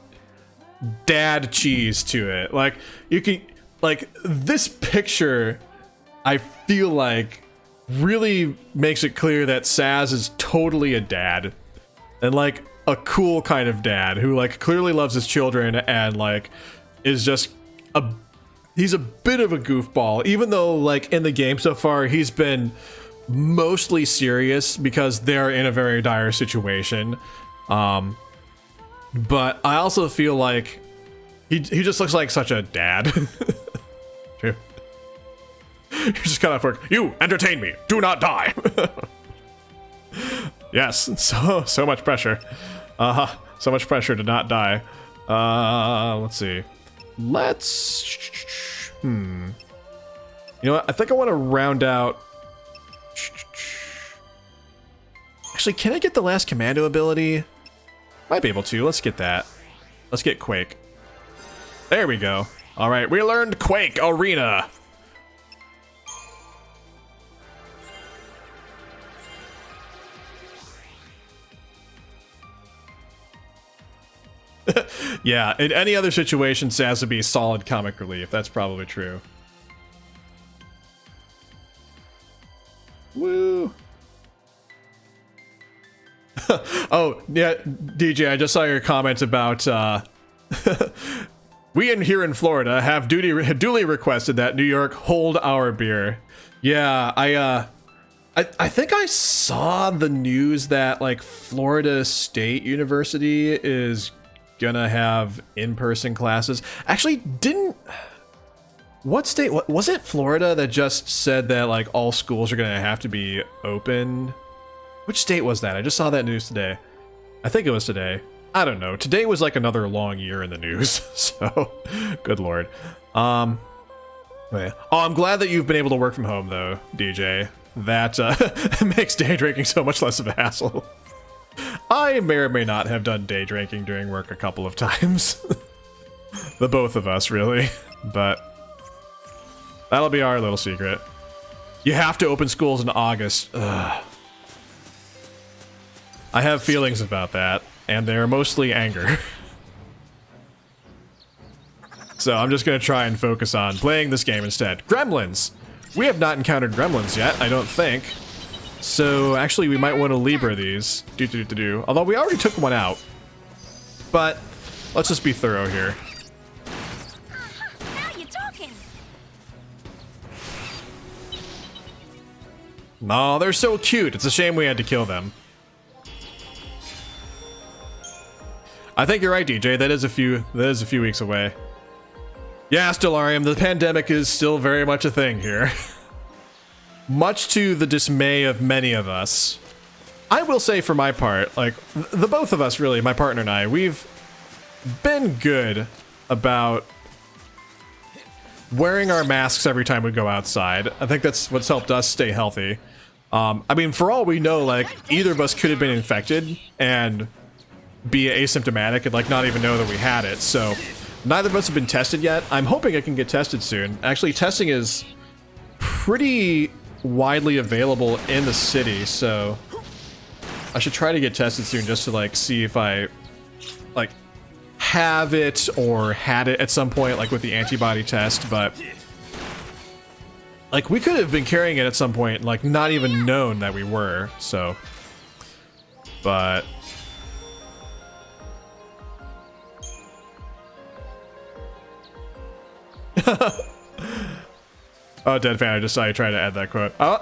dad cheese to it. Like you can like this picture, I feel like really makes it clear that Sazh is totally a dad, and like a cool kind of dad who like clearly loves his children and like is just he's a bit of a goofball, even though like in the game so far he's been mostly serious because they're in a very dire situation. But I also feel like he just looks like such a dad. True. You're just kind of like, you entertain me, do not die. Yes, so much pressure. So much pressure to not die. Let's see. You know what? I think I want to round out. Actually, can I get the last commando ability? Might be able to. Let's get that. Let's get Quake. There we go. All right, we learned Quake Arena. Yeah, in any other situation, Sazh would be solid comic relief. That's probably true. Woo. Oh, yeah, DJ, I just saw your comment about, we here in Florida have duly requested that New York hold our beer. Yeah, I think I saw the news that, like, Florida State University is gonna have in-person classes. Actually, what state, was it Florida that just said that, like, all schools are gonna have to be open? Which state was that? I just saw that news today. I think it was today. I don't know. Today was like another long year in the news, so good lord. Oh, I'm glad that you've been able to work from home though, DJ. That makes day drinking so much less of a hassle. I may or may not have done day drinking during work a couple of times. The both of us, really. But that'll be our little secret. You have to open schools in August. Ugh. I have feelings about that, and they're mostly anger. So I'm just going to try and focus on playing this game instead. Gremlins! We have not encountered gremlins yet, I don't think. So actually we might want to Libra these. Although we already took one out. But let's just be thorough here. Now you're talking. No, they're so cute. It's a shame we had to kill them. I think you're right, DJ. That is a few weeks away. Yeah, Stellarium, the pandemic is still very much a thing here. Much to the dismay of many of us. I will say for my part, like, the both of us really, my partner and I, we've been good about wearing our masks every time we go outside. I think that's what's helped us stay healthy. I mean, for all we know, like, either of us could have been infected and be asymptomatic and, like, not even know that we had it, so neither of us have been tested yet. I'm hoping I can get tested soon. Actually, testing is pretty widely available in the city, so I should try to get tested soon just to, like, see if I, like, have it or had it at some point, like with the antibody test, but like, we could have been carrying it at some point, like, not even known that we were, so, but oh, Dead Fan, I just saw you try to add that quote. Oh,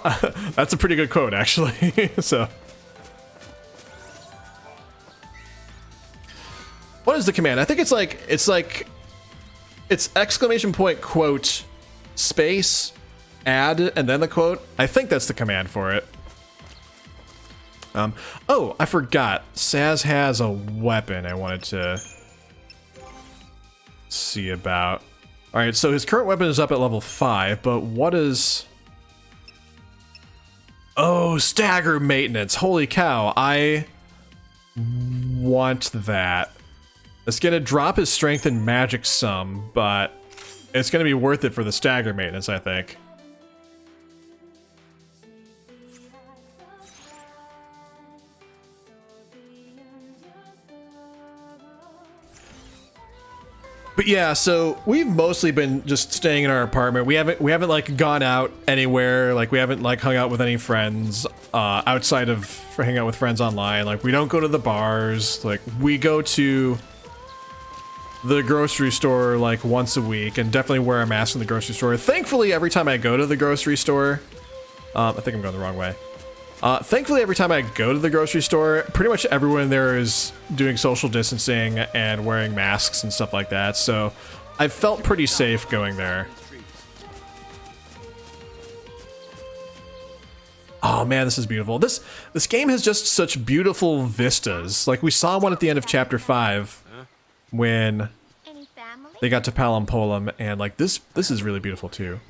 that's a pretty good quote, actually. So, what is the command? I think it's exclamation point quote space add and then the quote. I think that's the command for it. Oh, I forgot. Sazh has a weapon I wanted to see about. Alright, so his current weapon is up at level 5, but what is... Oh, stagger maintenance. Holy cow, I want that. It's gonna drop his strength and magic some, but it's gonna be worth it for the stagger maintenance, I think. But yeah, so we've mostly been just staying in our apartment. We haven't like gone out anywhere. Like, we haven't like hung out with any friends outside of hanging out with friends online. Like, we don't go to the bars. Like, we go to the grocery store like once a week and definitely wear a mask in the grocery store. Thankfully, every time I go to the grocery store, I think I'm going the wrong way. Thankfully, every time I go to the grocery store, pretty much everyone there is doing social distancing and wearing masks and stuff like that, so I've felt pretty safe going there. Oh man, this is beautiful. This game has just such beautiful vistas. Like we saw one at the end of chapter 5 when Any family? they got to Palampolum, and like this is really beautiful too.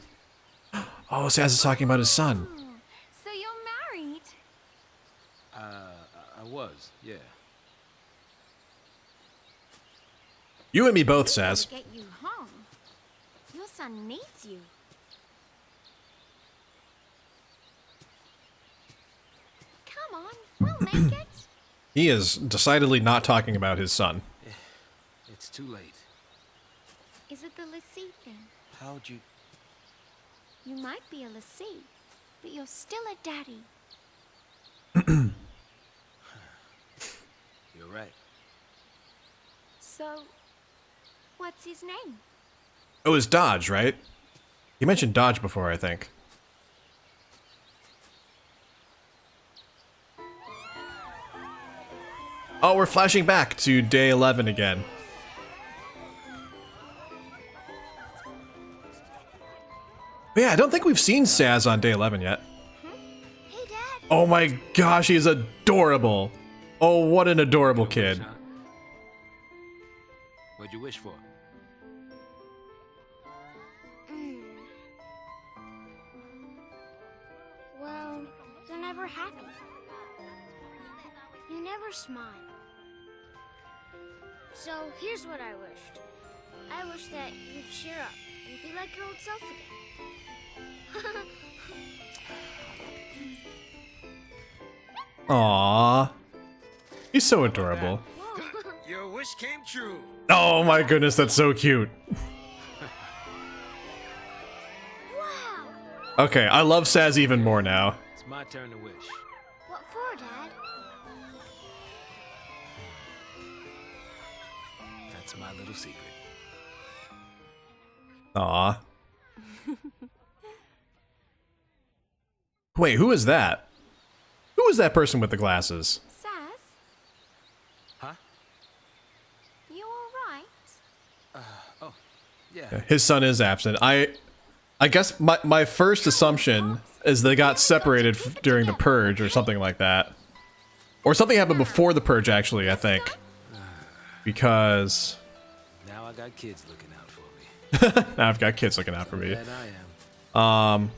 Oh, Sazh is talking about his son. So you're married? I was, yeah. You and me both, Sazh. Get you home. Your son needs you. Come on, we'll make it. He is decidedly not talking about his son. It's too late. Is it the lassie thing? How'd you... You might be a lassie, but you're still a daddy. You're right. So, what's his name? Oh, it's Dajh, right? You mentioned Dajh before, I think. Oh, we're flashing back to day 11 again. But yeah, I don't think we've seen Sazh on day 11 yet. Hey, Dad. Oh my gosh, he's adorable. Oh, what an adorable kid. Huh? What'd you wish for? Well, you're never happy. You never smile. So here's what I wished. I wish that you'd cheer up and be like your old self again. Aww. He's so adorable. Your wish came true. Oh my goodness, that's so cute. Wow! Okay, I love Sazh even more now. It's my turn to wish. What for, Dad? That's my little secret. Aw. Wait, who is that? Who is that person with the glasses? Sazh, Huh? you alright? Oh, yeah. His son is absent. I guess my first assumption is they got separated during the purge or something like that. Or something happened before the purge, actually, I think. Because... Now I got kids looking out for me. now I've got kids looking out for me. Glad I am.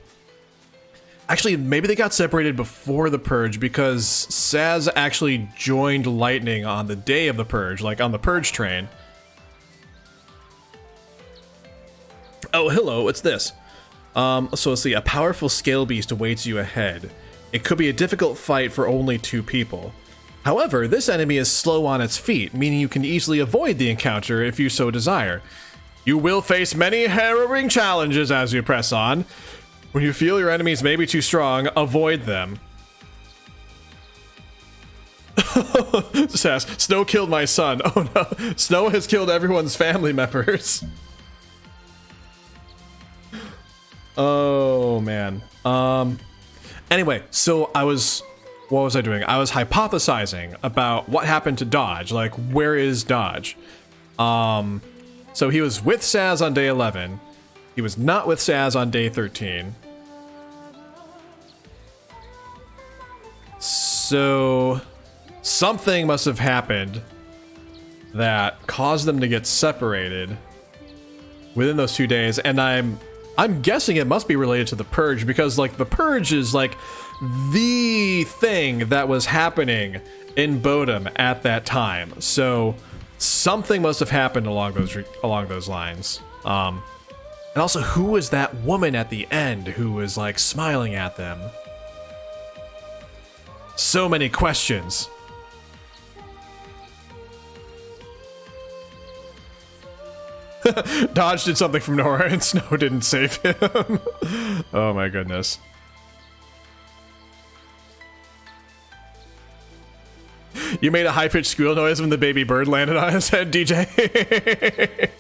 Actually, maybe they got separated before the purge because Sazh actually joined Lightning on the day of the purge, like on the purge train. Oh, hello, what's this? So let's see, a powerful scale beast awaits you ahead. It could be a difficult fight for only 2 people. However, this enemy is slow on its feet, meaning you can easily avoid the encounter if you so desire. You will face many harrowing challenges as you press on. When you feel your enemies may be too strong, avoid them. Sazh, Snow killed my son. Oh no, Snow has killed everyone's family members. Oh man. Anyway, so what was I doing? I was hypothesizing about what happened to Dajh. Like, where is Dajh? So he was with Sazh on day 11. He was not with Sazh on day 13. So something must have happened that caused them to get separated within those 2 days, and I'm guessing it must be related to the purge, because like the purge is like the thing that was happening in Bodham at that time. So something must have happened along those lines. And also, who was that woman at the end who was like smiling at them? So many questions. Dajh did something from nowhere and Snow didn't save him. Oh my goodness. You made a high-pitched squeal noise when the baby bird landed on his head, DJ.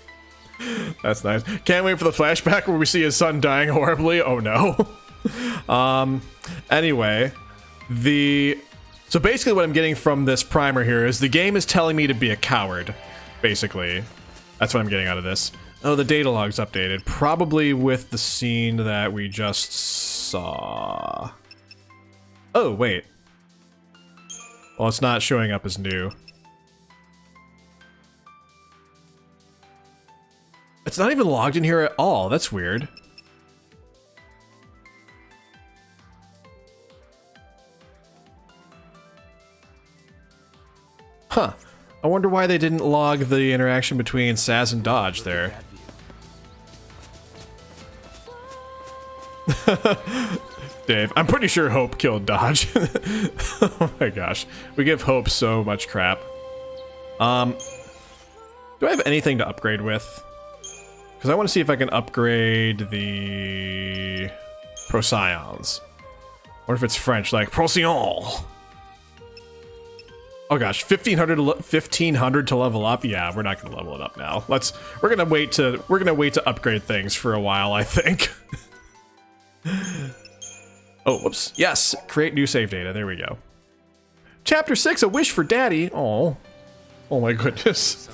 That's nice. Can't wait for the flashback where we see his son dying horribly. Oh no. Anyway, so basically what I'm getting from this primer here is the game is telling me to be a coward, basically. That's what I'm getting out of this. Oh, the data log's updated. Probably with the scene that we just saw. Oh, wait. Well, it's not showing up as new. It's not even logged in here at all. That's weird. Huh. I wonder why they didn't log the interaction between Sazh and Dajh there. Dave, I'm pretty sure Hope killed Dajh. Oh my gosh. We give Hope so much crap. Do I have anything to upgrade with? Because I want to see if I can upgrade the Procyon. Or if it's French, like Procyon. Oh gosh, 1500 to level up. Yeah, we're not gonna level it up now. We're gonna wait to upgrade things for a while, I think. Oh, whoops. Yes, create new save data. There we go. Chapter 6, A Wish for Daddy. Oh my goodness.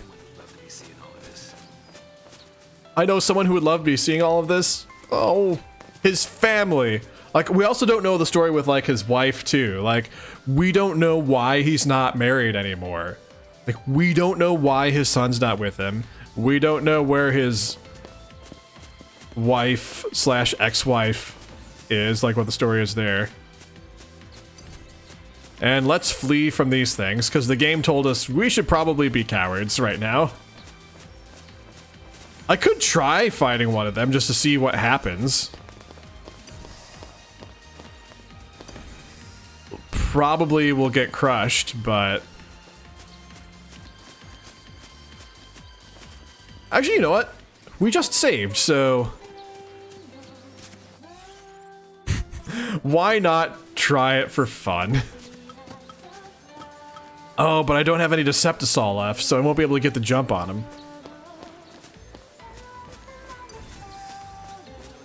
I know someone who would love to be seeing all of this. Oh, his family. Like, we also don't know the story with, like, his wife, too. Like, we don't know why he's not married anymore. Like, we don't know why his son's not with him. We don't know where his wife / ex-wife is, like what the story is there. And let's flee from these things, because the game told us we should probably be cowards right now. I could try fighting one of them just to see what happens. Probably will get crushed, but... Actually, you know what? We just saved, so... Why not try it for fun? Oh, but I don't have any Decepticol left, so I won't be able to get the jump on him.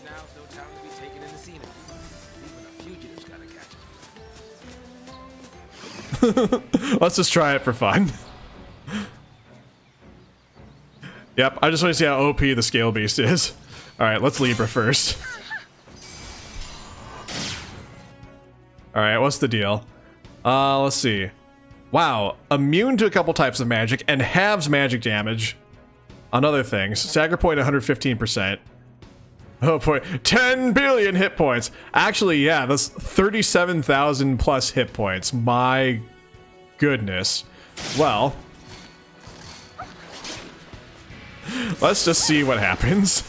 Now's no time to be taken in the scene. Even a fugitive's gotta catch him. Let's just try it for fun. Yep, I just want to see how OP the Scale Beast is. Alright, let's Libra first. Alright, what's the deal? Let's see. Wow, immune to a couple types of magic and halves magic damage on other things. Stagger point 115%. Oh boy, 10 billion hit points. Actually, yeah, that's 37,000 plus hit points. My goodness. Well, let's just see what happens.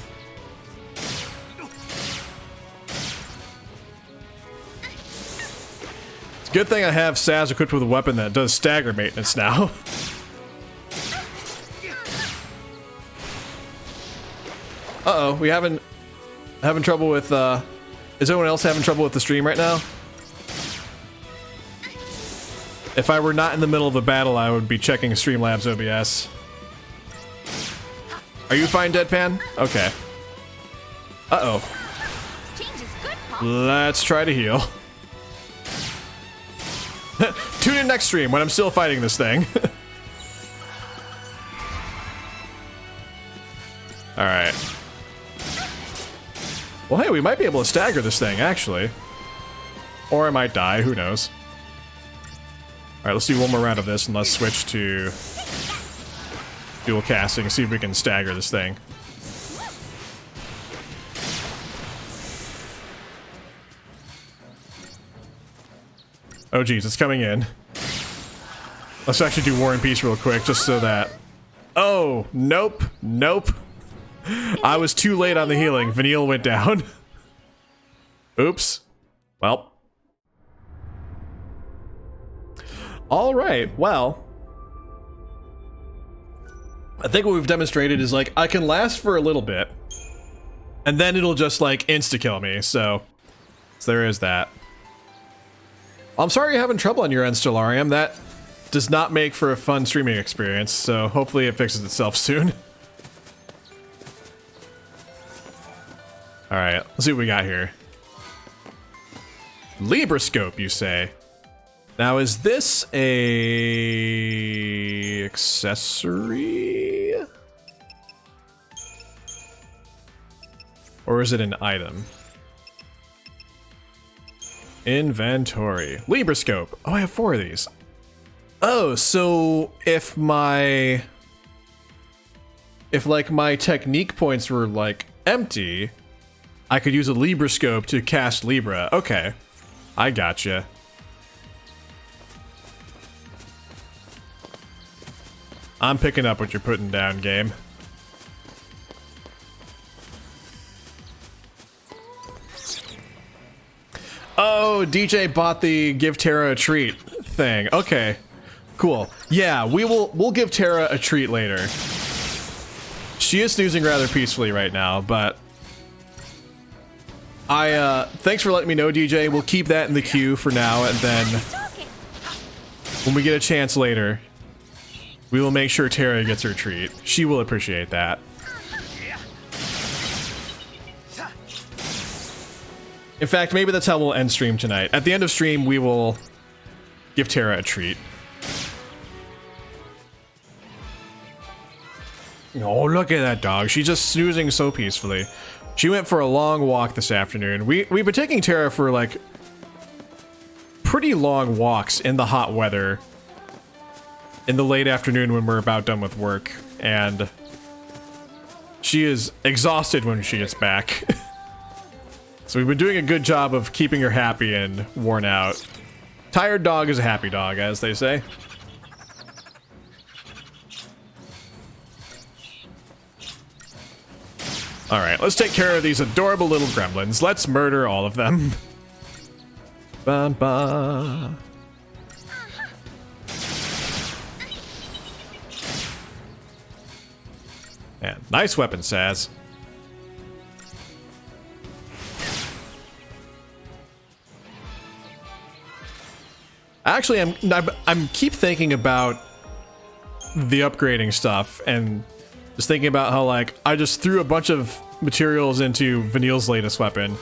Good thing I have Sazh equipped with a weapon that does stagger maintenance now. Uh-oh, we having trouble with, is anyone else having trouble with the stream right now? If I were not in the middle of a battle, I would be checking Streamlabs OBS. Are you fine, Deadpan? Okay. Uh-oh. Let's try to heal. Tune in next stream when I'm still fighting this thing. Alright. Well, hey, we might be able to stagger this thing, actually. Or I might die, who knows. Alright, let's do one more round of this and let's switch to dual casting and see if we can stagger this thing. Oh geez, it's coming in. Let's actually do War and Peace real quick, just so that... Oh, nope, nope. I was too late on the healing. Vanille went down. Oops. Well. Alright, well. I think what we've demonstrated is, like, I can last for a little bit. And then it'll just, like, insta-kill me, so there is that. I'm sorry you're having trouble on your end, Stellarium. That does not make for a fun streaming experience, so hopefully it fixes itself soon. Alright, let's see what we got here. Libroscope, you say? Now, is this a accessory? Or is it an item? Inventory. Libroscope. Oh, I have 4 of these. Oh, so if like my technique points were like empty, I could use a Libroscope to cast Libra. Okay. I gotcha. I'm picking up what you're putting down, game. Oh, DJ bought the give Tara a treat thing. Okay, cool. Yeah, we'll give Tara a treat later. She is snoozing rather peacefully right now, but thanks for letting me know, DJ. We'll keep that in the queue for now, and then when we get a chance later, we will make sure Tara gets her treat. She will appreciate that. In fact, maybe that's how we'll end stream tonight. At the end of stream, we will give Tara a treat. Oh, look at that dog. She's just snoozing so peacefully. She went for a long walk this afternoon. We've been taking Tara for, like, pretty long walks in the hot weather in the late afternoon when we're about done with work. And she is exhausted when she gets back. So we've been doing a good job of keeping her happy and worn out. Tired dog is a happy dog, as they say. Alright, let's take care of these adorable little gremlins. Let's murder all of them. Ba ba. Man, nice weapon, Sazh. Actually, I'm keep thinking about the upgrading stuff and just thinking about how, like, I just threw a bunch of materials into Vanille's latest weapon.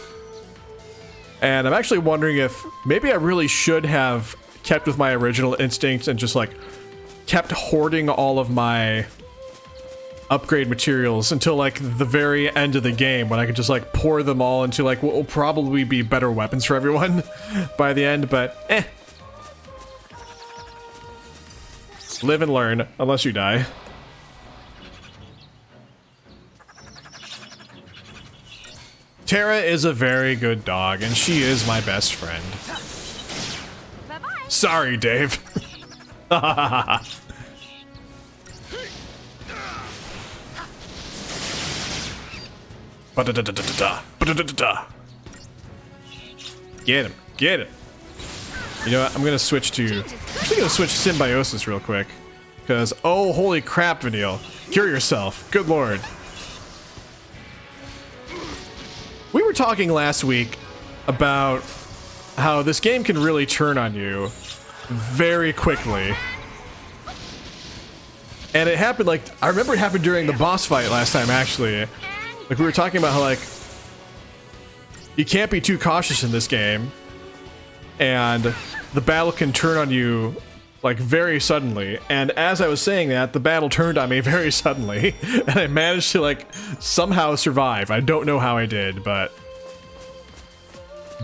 And I'm actually wondering if maybe I really should have kept with my original instincts and just, like, kept hoarding all of my upgrade materials until, like, the very end of the game when I could just, like, pour them all into, like, what will probably be better weapons for everyone by the end, but eh. Live and learn, unless you die. Tara is a very good dog, and she is my best friend. Bye-bye. Sorry, Dave. Get him, get him. You know what? I'm gonna switch to. I'm actually gonna switch symbiosis real quick, because oh holy crap, Vanille, cure yourself. Good lord. We were talking last week about how this game can really turn on you very quickly, and it happened like I remember it happened during the boss fight last time. Actually, like we were talking about how like you can't be too cautious in this game. And the battle can turn on you, like, very suddenly. And as I was saying that, the battle turned on me very suddenly. And I managed to, like, somehow survive. I don't know how I did, but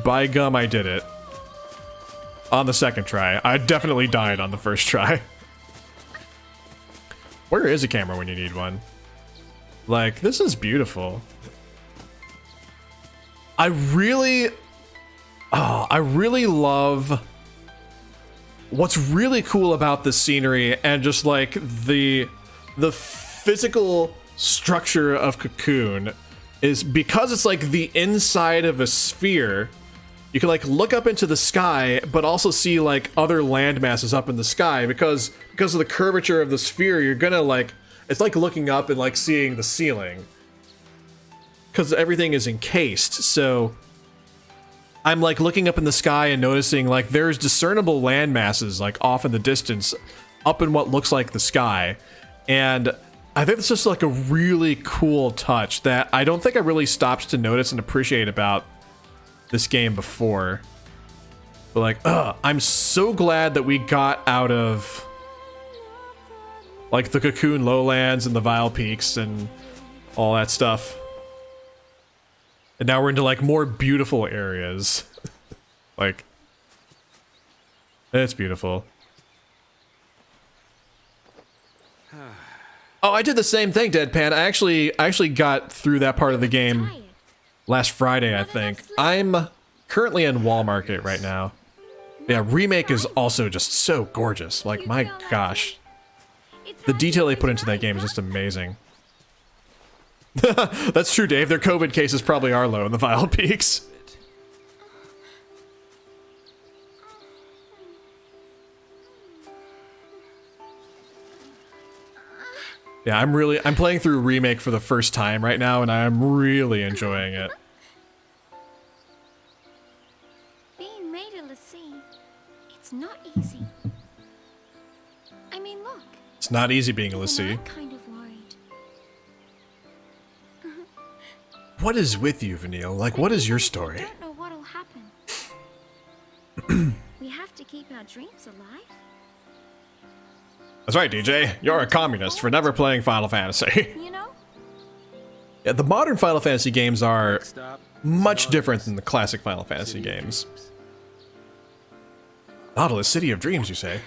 by gum, I did it. On the second try. I definitely died on the first try. Where is a camera when you need one? Like, this is beautiful. I really love what's really cool about this scenery and just like the physical structure of Cocoon is because it's like the inside of a sphere. You can like look up into the sky, but also see like other land masses up in the sky because of the curvature of the sphere. You're gonna like it's like looking up and like seeing the ceiling because everything is encased. So I'm like looking up in the sky and noticing like there's discernible land masses like off in the distance up in what looks like the sky. And I think it's just like a really cool touch that I don't think I really stopped to notice and appreciate about this game before. But like, I'm so glad that we got out of like the Cocoon lowlands and the Vile Peaks and all that stuff. And now we're into like more beautiful areas. Like, it's beautiful. Oh, I did the same thing, Deadpan. I actually got through that part of the game last Friday, I think. I'm currently in Wall Market right now. Yeah, Remake is also just so gorgeous. Like, my gosh. The detail they put into that game is just amazing. That's true, Dave. Their COVID cases probably are low in the Vile Peaks. Yeah, I'm playing through Remake for the first time right now, and I'm really enjoying it. Being made a l'cie, it's not easy. I mean, look. It's not easy being a Even l'cie. I'm kind of worried. What is with you, Vanille? Like, what is your I story? don't know what'll happen. We have to keep our dreams alive. That's right, DJ. You're a communist for never playing Final Fantasy. You know? Yeah, the modern Final Fantasy games are Stop. much different than the classic Final Fantasy games. Nautilus, City of Dreams, you say?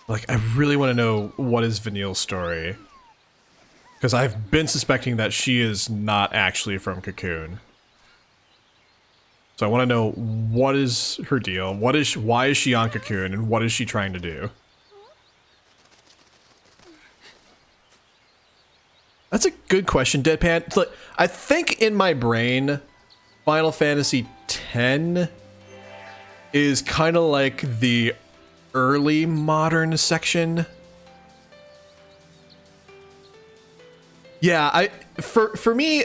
Like, I really want to know what is Vanille's story. Because I've been suspecting that she is not actually from Cocoon. So I want to know what is her deal, why is she on Cocoon, and what is she trying to do? That's a good question, Deadpan. It's like, I think in my brain, Final Fantasy X is kind of like the early modern section. Yeah, for me,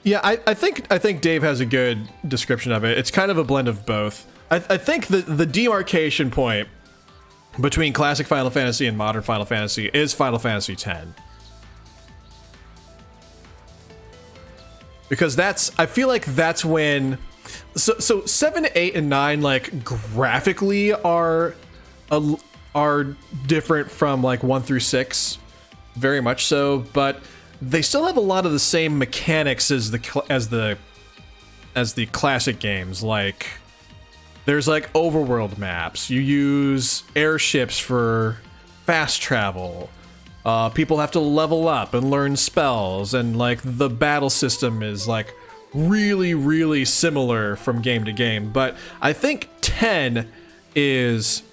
yeah, I think Dave has a good description of it. It's kind of a blend of both. I think the demarcation point between classic Final Fantasy and modern Final Fantasy is Final Fantasy X. Because I feel like that's when, so 7, 8, and 9 like graphically are different from like 1 through 6, very much so, but they still have a lot of the same mechanics as the classic games. Like, there's like overworld maps. You use airships for fast travel. People have to level up and learn spells, and like the battle system is like really, really similar from game to game. But I think 10 is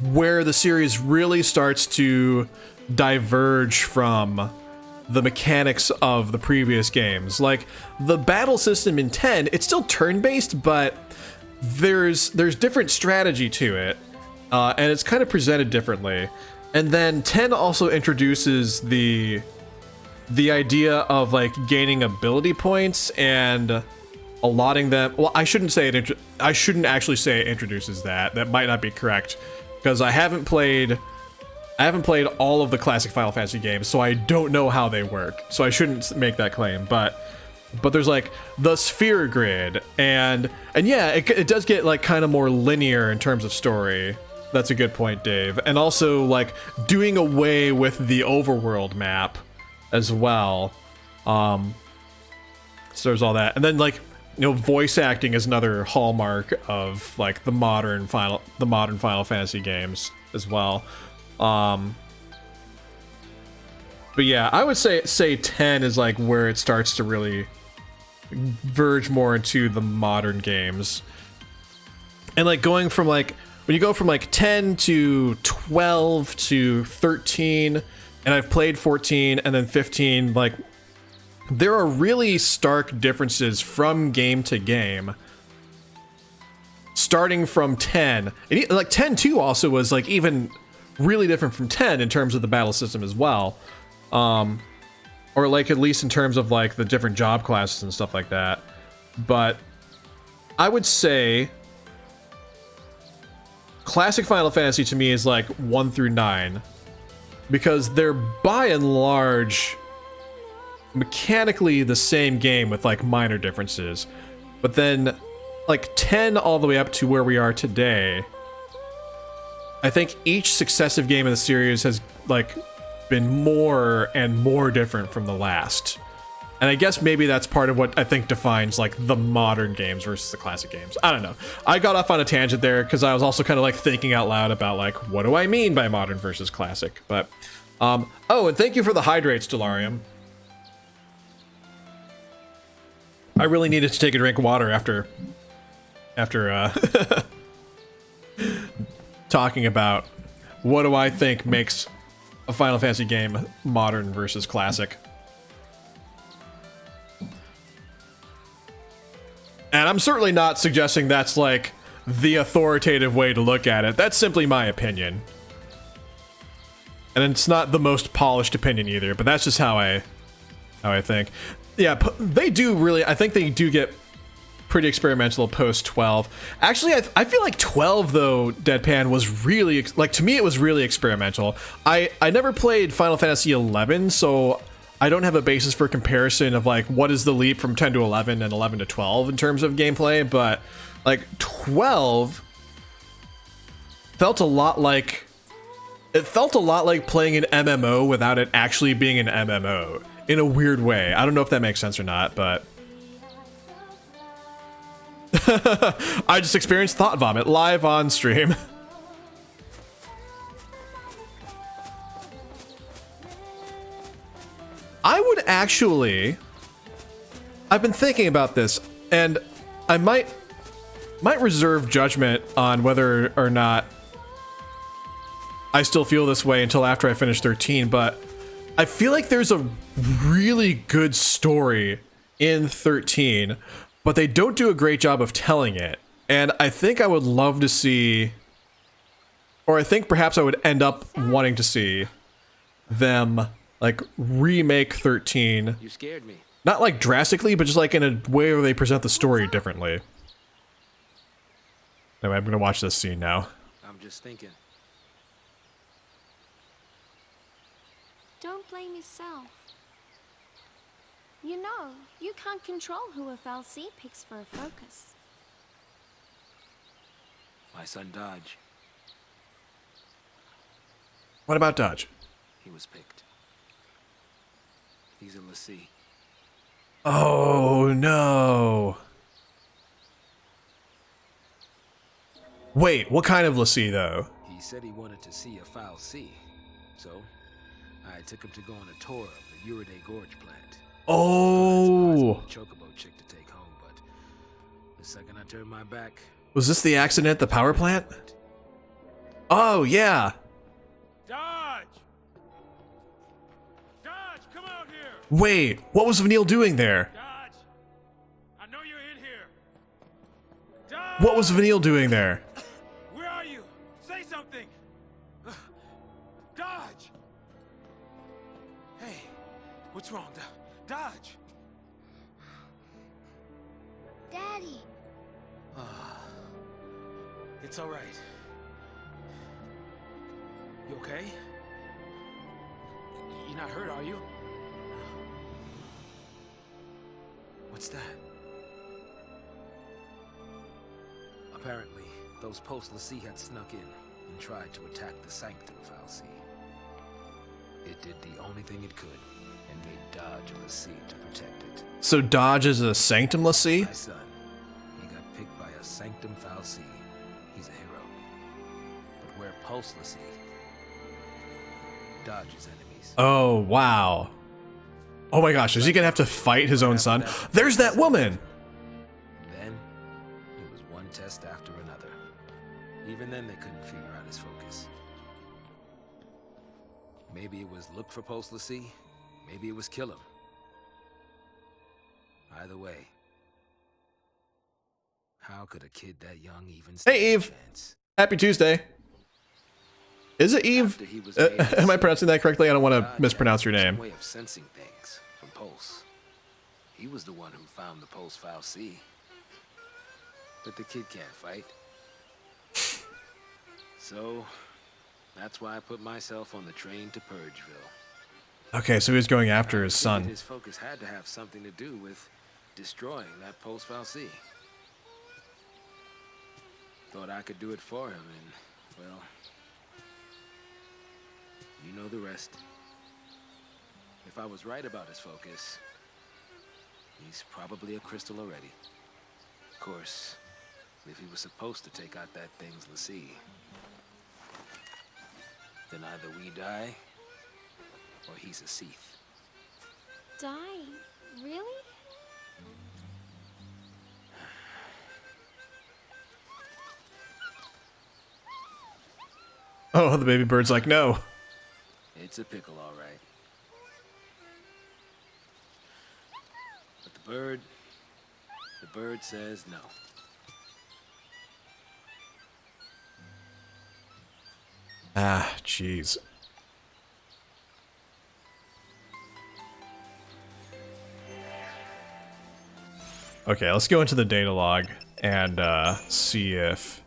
where the series really starts to diverge from the mechanics of the previous games. Like, the battle system in 10, it's still turn-based, but there's different strategy to it, and it's kind of presented differently. And then 10 also introduces the idea of like gaining ability points and allotting them. Well, I shouldn't actually say it introduces that. That might not be correct, because I haven't played all of the classic Final Fantasy games, so I don't know how they work. So I shouldn't make that claim. But there's like the sphere grid, and yeah, it does get like kind of more linear in terms of story. That's a good point, Dave. And also like doing away with the overworld map as well. So there's all that, and then like, you know, voice acting is another hallmark of like the modern Final Fantasy games as well. But yeah, I would say 10 is like where it starts to really verge more into the modern games. And like going from like, when you go from like 10 to 12 to 13, and I've played 14 and then 15, like there are really stark differences from game to game. Starting from 10, and like 10 too also was like even really different from 10 in terms of the battle system as well. Or like at least in terms of like the different job classes and stuff like that. But I would say classic Final Fantasy to me is like 1 through 9, because they're by and large mechanically the same game with like minor differences. But then like 10 all the way up to where we are today I think each successive game in the series has like been more and more different from the last. And I guess maybe that's part of what I think defines like the modern games versus the classic games. I don't know. I got off on a tangent there because I was also kind of like thinking out loud about like, what do I mean by modern versus classic? But, oh, and thank you for the hydrates, Delarium. I really needed to take a drink of water after talking about what do I think makes a Final Fantasy game modern versus classic. And I'm certainly not suggesting that's like the authoritative way to look at it. That's simply my opinion. And it's not the most polished opinion either, but that's just how I think. Yeah, they do really, I think they do get pretty experimental post 12. Actually, I feel like 12 though, Deadpan, was really, like to me it was really experimental. I never played Final Fantasy XI, so I don't have a basis for comparison of like what is the leap from 10 to 11 and 11 to 12 in terms of gameplay, but like 12 felt a lot like playing an MMO without it actually being an MMO in a weird way. I don't know if that makes sense or not, but I just experienced thought vomit live on stream. I would actually, I've been thinking about this, and I might reserve judgment on whether or not I still feel this way until after I finish 13, but I feel like there's a really good story in 13, but they don't do a great job of telling it. And I think I would love to see, or I think perhaps I would end up wanting to see them like remake 13. You scared me. Not like drastically, but just like in a way where they present the story differently. Anyway, I'm gonna watch this scene now. I'm just thinking. Don't blame yourself. You know, you can't control who a fal'cie picks for a focus. My son Dajh, What about Dajh? he was picked. He's a fal'cie. Oh no. Wait, what kind of fal'cie though? He said he wanted to see a fal'cie, so I took him to go on a tour of the Uriday Gorge plant. Oh. Chocobo chick to take home, but the second I turned my back, Was this the accident at the power plant? Oh yeah. Dajh! Dajh, come out here! Wait, what was Vanille doing there? Dajh! I know you're in here! Dajh! What was Vanille doing there? Where are you? Say something! Dajh! Hey, what's wrong? Dajh! Daddy. it's all right. You okay? You're not hurt, are you? What's that? Apparently, those post-fal'cie had snuck in and tried to attack the Sanctum fal'cie. It did the only thing it could and made Dajh a fal'cie to protect it. So Dajh is a Sanctum fal'cie? My son, he got picked by a Sanctum fal'cie. He's a hero. But we're post-fal'cie. Dajh's enemies. Oh wow. Oh my gosh, is he gonna have to fight his own son? There's that woman! Then, it was one test after another. Even then they couldn't figure out his focus. Maybe it was look for post-fal'cie, maybe it was kill him. Either way, how could a kid that young even stand Hey a Eve! chance? Happy Tuesday. Is it Eve? After he was made a Am I pronouncing that correctly? I don't want Dajh to had mispronounce your some name. way of sensing things from Pulse. He was the one who found the Pulse fal'cie. But the kid can't fight. So, that's why I put myself on the train to Purgeville. Okay, so he was going after his I son. figured his focus had to have something to do with destroying that Pulse fal'cie. Thought I could do it for him, and, well, You know the rest. If I was right about his focus, he's probably a crystal already. Of course, if he was supposed to take out that thing's fal'cie, then either we die, or he's a cie'th. Die? Really? Oh, the baby bird's like, no. It's a pickle, all right. But the bird says no. Ah, jeez. Okay, let's go into the data log and see if...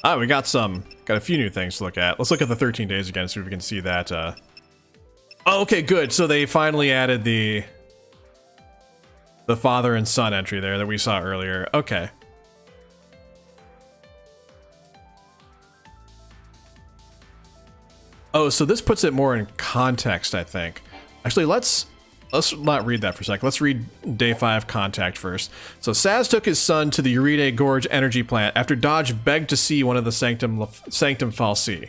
Ah, we got a few new things to look at. Let's look at the 13 days again, see if we can see that. Oh, okay, good. So they finally added the father and son entry there that we saw earlier. Okay. Oh, so this puts it more in context, I think. Actually, let's not read that for a sec. Let's read day 5 contact first. So Sazh took his son to the Uride Gorge energy plant after Dajh begged to see one of the Sanctum fal'cie.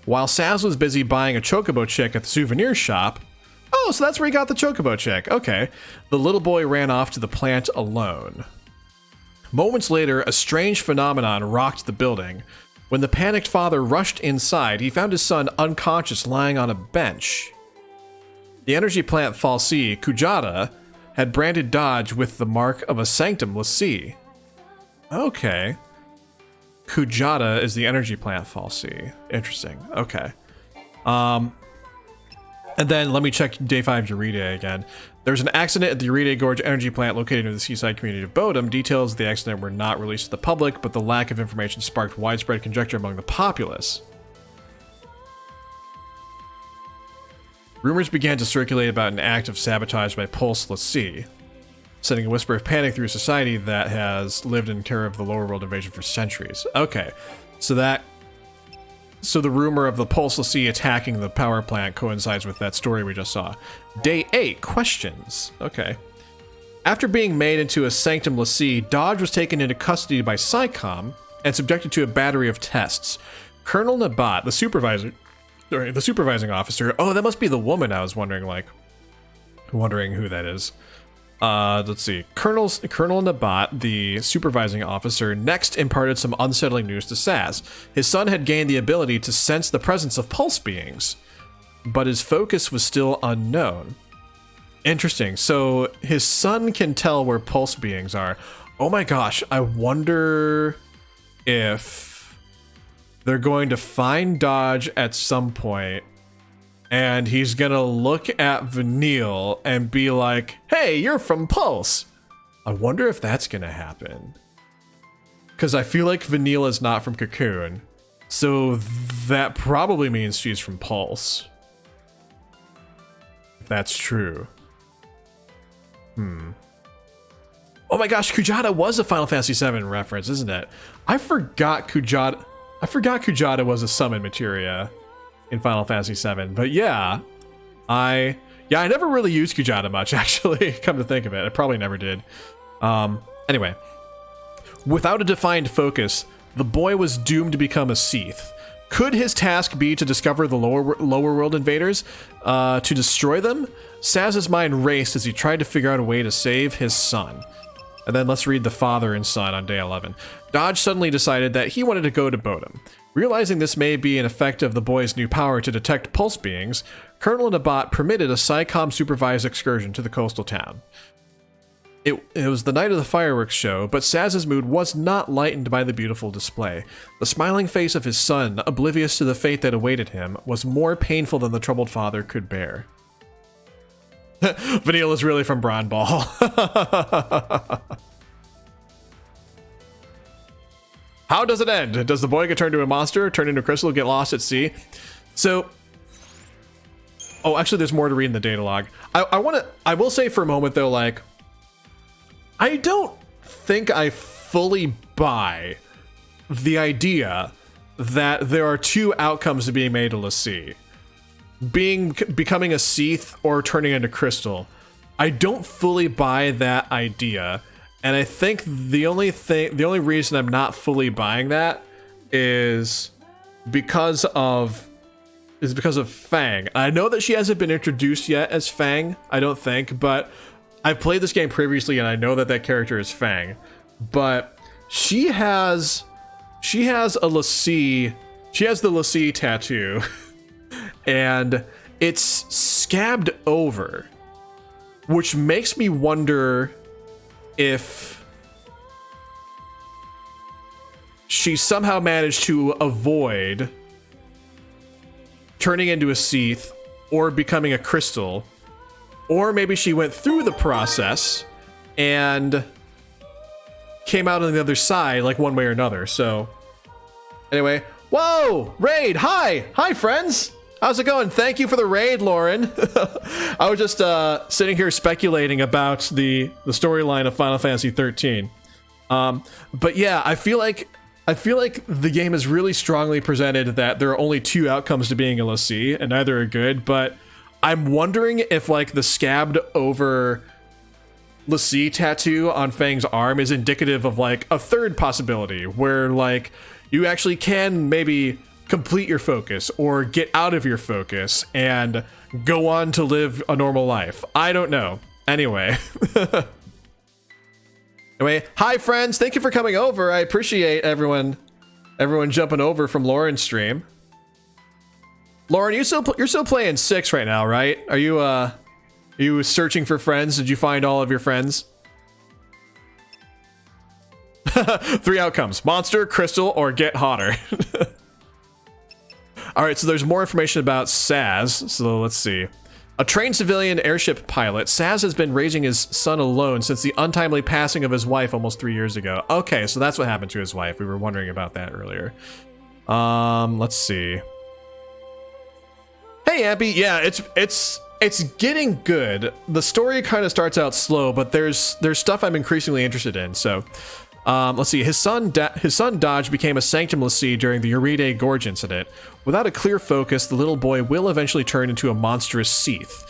While Sazh was busy buying a chocobo chick at the souvenir shop... Oh, so that's where he got the chocobo chick. Okay. The little boy ran off to the plant alone. Moments later, a strange phenomenon rocked the building. When the panicked father rushed inside, he found his son unconscious lying on a bench. The energy plant fal'cie, Kujata, had branded Dajh with the mark of a Sanctum fal'cie. Okay. Kujata is the energy plant fal'cie. Interesting. Okay. And then let me check day 5 Uride again. There's an accident at the Uride Gorge energy plant located near the seaside community of Bodum. Details of the accident were not released to the public, but the lack of information sparked widespread conjecture among the populace. Rumors began to circulate about an act of sabotage by fal'cie, sending a whisper of panic through society that has lived in terror of the lower world invasion for centuries. Okay, so the rumor of the fal'cie attacking the power plant coincides with that story we just saw. Day 8, questions. Okay. After being made into a Sanctum fal'cie, Dajh was taken into custody by PSICOM and subjected to a battery of tests. Colonel Nabat, the supervising officer. Oh, that must be the woman I was wondering who that is. Let's see. Colonel Nabat, the supervising officer, next imparted some unsettling news to Sazh. His son had gained the ability to sense the presence of pulse beings, but his focus was still unknown. Interesting. So his son can tell where pulse beings are. Oh my gosh, I wonder if they're going to find Dajh at some point, and he's gonna look at Vanille and be like, hey, you're from Pulse. I wonder if that's gonna happen. Because I feel like Vanille is not from Cocoon. So that probably means she's from Pulse. If that's true. Oh my gosh, Kujata was a Final Fantasy VII reference, isn't it? I forgot Kujata was a summon materia in Final Fantasy VII, but yeah, I never really used Kujata much, actually, come to think of it. I probably never did. Anyway, without a defined focus, the boy was doomed to become a cie'th. Could his task be to discover the lower world invaders, to destroy them? Saz's mind raced as he tried to figure out a way to save his son. And then let's read the father and son on day 11. Dajh suddenly decided that he wanted to go to Bodum. Realizing this may be an effect of the boy's new power to detect pulse beings, Colonel Nabat permitted a PSICOM-supervised excursion to the coastal town. It was the night of the fireworks show, but Saz's mood was not lightened by the beautiful display. The smiling face of his son, oblivious to the fate that awaited him, was more painful than the troubled father could bear. Vanille is really from Bron Ball. How does it end? Does the boy get turned into a monster, turn into a crystal, get lost at sea? So, oh, actually, there's more to read in the data log. I will say for a moment though, like, I don't think I fully buy the idea that there are two outcomes to being made to fal'cie. becoming a cie'th or turning into crystal. I don't fully buy that idea, and I think the only reason I'm not fully buying that is because of Fang. I know that she hasn't been introduced yet as Fang, I don't think, but I've played this game previously and I know that character is Fang. But she has a l'cie, she has the l'cie tattoo, and it's scabbed over, which makes me wonder if she somehow managed to avoid turning into a cie'th or becoming a crystal, or maybe she went through the process and came out on the other side, like one way or another. So anyway, whoa, raid, hi friends, how's it going? Thank you for the raid, Lauren. I was just sitting here speculating about the storyline of Final Fantasy XIII. But yeah, I feel like the game is really strongly presented that there are only two outcomes to being a l'cie, and neither are good, but I'm wondering if like the scabbed over l'cie tattoo on Fang's arm is indicative of like a third possibility where like you actually can maybe complete your focus or get out of your focus and go on to live a normal life. I don't know. Anyway. Anyway, hi friends, thank you for coming over. I appreciate everyone jumping over from Lauren's stream. Lauren, you're still playing 6 right now, right? Are you searching for friends? Did you find all of your friends? 3 outcomes: monster, crystal, or get hotter. All right, so there's more information about Sazh. So let's see. A trained civilian airship pilot, Sazh has been raising his son alone since the untimely passing of his wife almost 3 years ago. Okay, so that's what happened to his wife. We were wondering about that earlier. Let's see. Hey, Ampy. Yeah, it's getting good. The story kind of starts out slow, but there's stuff I'm increasingly interested in. So, let's see. His son Dajh became a Sanctum l'cie during the Euride Gorge incident. Without a clear focus, the little boy will eventually turn into a monstrous cie'th.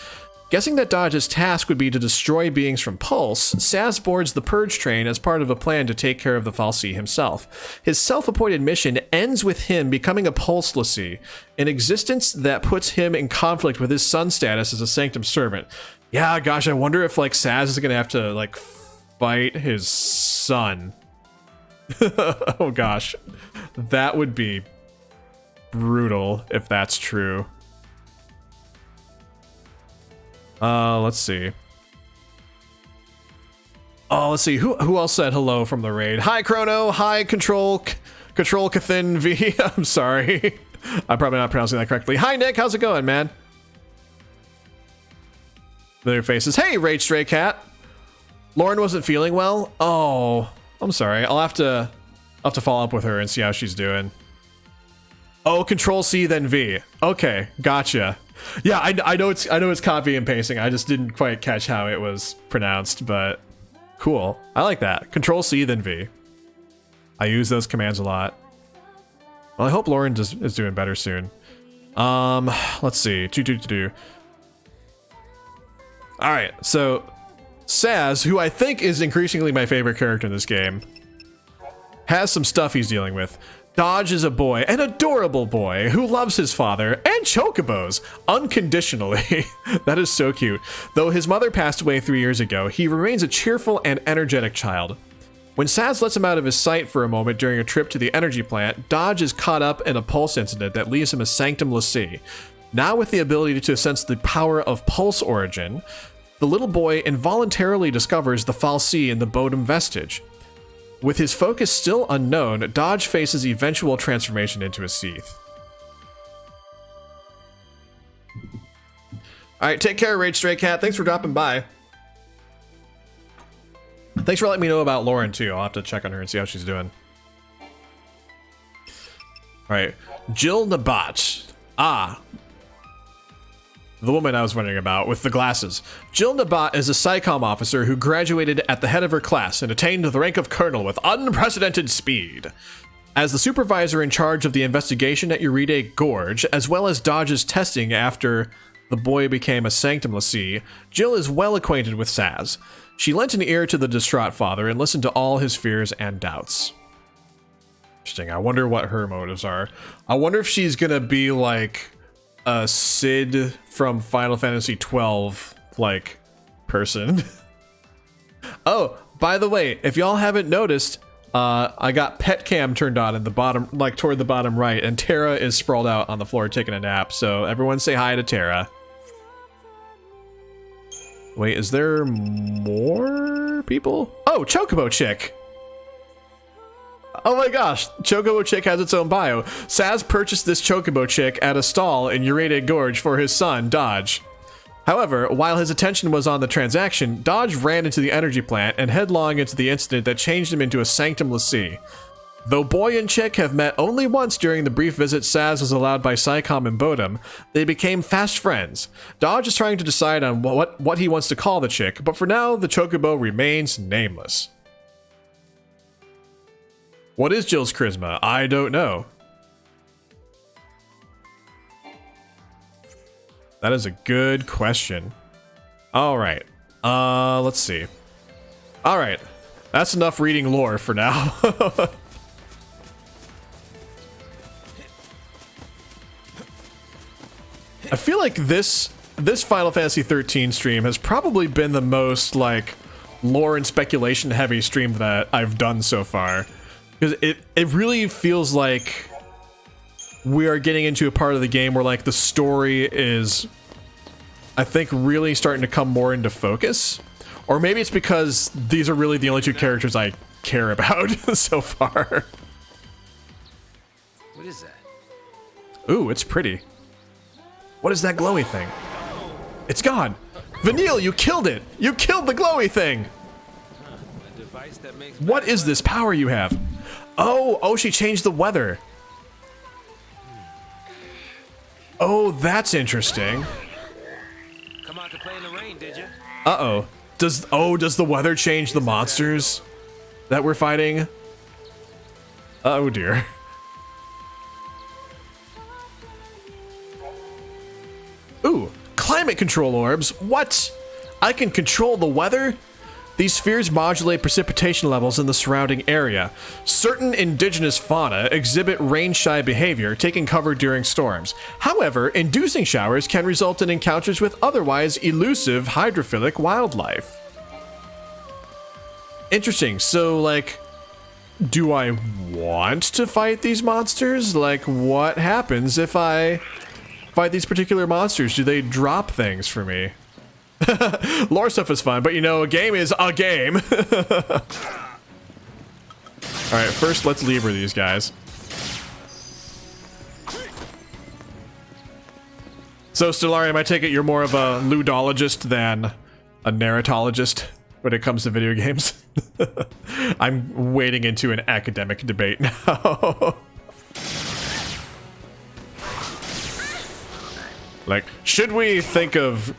Guessing that Dajh's task would be to destroy beings from Pulse, Sazh boards the Purge train as part of a plan to take care of the fal'cie himself. His self-appointed mission ends with him becoming a Pulse l'cie, an existence that puts him in conflict with his son's status as a Sanctum servant. Yeah, gosh, I wonder if like Sazh is gonna have to like fight his son. Oh gosh, that would be brutal if that's true. Let's see. Oh, let's see. Who else said hello from the raid? Hi, Chrono. Hi, Control Cathin V. I'm sorry. I'm probably not pronouncing that correctly. Hi, Nick. How's it going, man? Their faces. Hey, Raid Stray Cat. Lauren wasn't feeling well. Oh, I'm sorry. I'll have to follow up with her and see how she's doing. Oh, Control C then V. Okay, gotcha. Yeah, I know it's copy and pasting. I just didn't quite catch how it was pronounced, but cool. I like that. Control C then V. I use those commands a lot. Well, I hope Lauren is doing better soon. Let's see. All right, so Sazh, who I think is increasingly my favorite character in this game, has some stuff he's dealing with. Dajh is a boy, an adorable boy, who loves his father and chocobos unconditionally. That is so cute. Though his mother passed away 3 years ago, he remains a cheerful and energetic child. When Sazh lets him out of his sight for a moment during a trip to the energy plant, Dajh is caught up in a Pulse incident that leaves him a Sanctum l'cie. Now with the ability to sense the power of Pulse origin, the little boy involuntarily discovers the fal'cie in the Bodum vestige. With his focus still unknown, Dajh faces eventual transformation into a cie'th. Alright, take care, Rage Stray Cat. Thanks for dropping by. Thanks for letting me know about Lauren, too. I'll have to check on her and see how she's doing. Alright, Jill Nabat. Ah. The woman I was wondering about, with the glasses. Jill Nabat is a PSICOM officer who graduated at the head of her class and attained the rank of colonel with unprecedented speed. As the supervisor in charge of the investigation at Euride Gorge, as well as Dajh's testing after the boy became a Sanctum l'cie, Jill is well acquainted with Sazh. She lent an ear to the distraught father and listened to all his fears and doubts. Interesting. I wonder what her motives are. I wonder if she's gonna be like a Cid from Final Fantasy XII, like, person. Oh, by the way, if y'all haven't noticed, I got pet cam turned on in the bottom, like toward the bottom right, and Terra is sprawled out on the floor taking a nap. So everyone say hi to Terra. Wait, is there more people? Oh, Chocobo Chick. Oh my gosh, Chocobo Chick has its own bio. Sazh purchased this Chocobo Chick at a stall in Euride Gorge for his son, Dajh. However, while his attention was on the transaction, Dajh ran into the energy plant and headlong into the incident that changed him into a Sanctum l'cie. Though Boy and Chick have met only once during the brief visit Sazh was allowed by Psycom and Bodum, they became fast friends. Dajh is trying to decide on what he wants to call the Chick, but for now, the Chocobo remains nameless. What is Jill's charisma? I don't know. That is a good question. All right. Let's see. All right. That's enough reading lore for now. I feel like this Final Fantasy XIII stream has probably been the most, like, lore and speculation heavy stream that I've done so far. Because it really feels like we are getting into a part of the game where, like, the story is, I think, really starting to come more into focus. Or maybe it's because these are really the only two characters I care about so far. What is that? Ooh, it's pretty. What is that glowy thing? It's gone. Vanille, you killed it. You killed the glowy thing. A device that makes What is this power you have? Oh, she changed the weather. Oh, that's interesting. Come out to play in the rain, did you? Uh-oh. Does the weather change the monsters that we're fighting? Oh dear. Ooh, climate control orbs. What? I can control the weather? These spheres modulate precipitation levels in the surrounding area. Certain indigenous fauna exhibit rain-shy behavior, taking cover during storms. However, inducing showers can result in encounters with otherwise elusive hydrophilic wildlife. Interesting. So, like, do I want to fight these monsters? Like, what happens if I fight these particular monsters? Do they drop things for me? Lore stuff is fun, but you know, a game is a game. Alright, first let's lever these guys. So, Stellarium, I take it you're more of a ludologist than a narratologist when it comes to video games? I'm wading into an academic debate now. Like, should we think of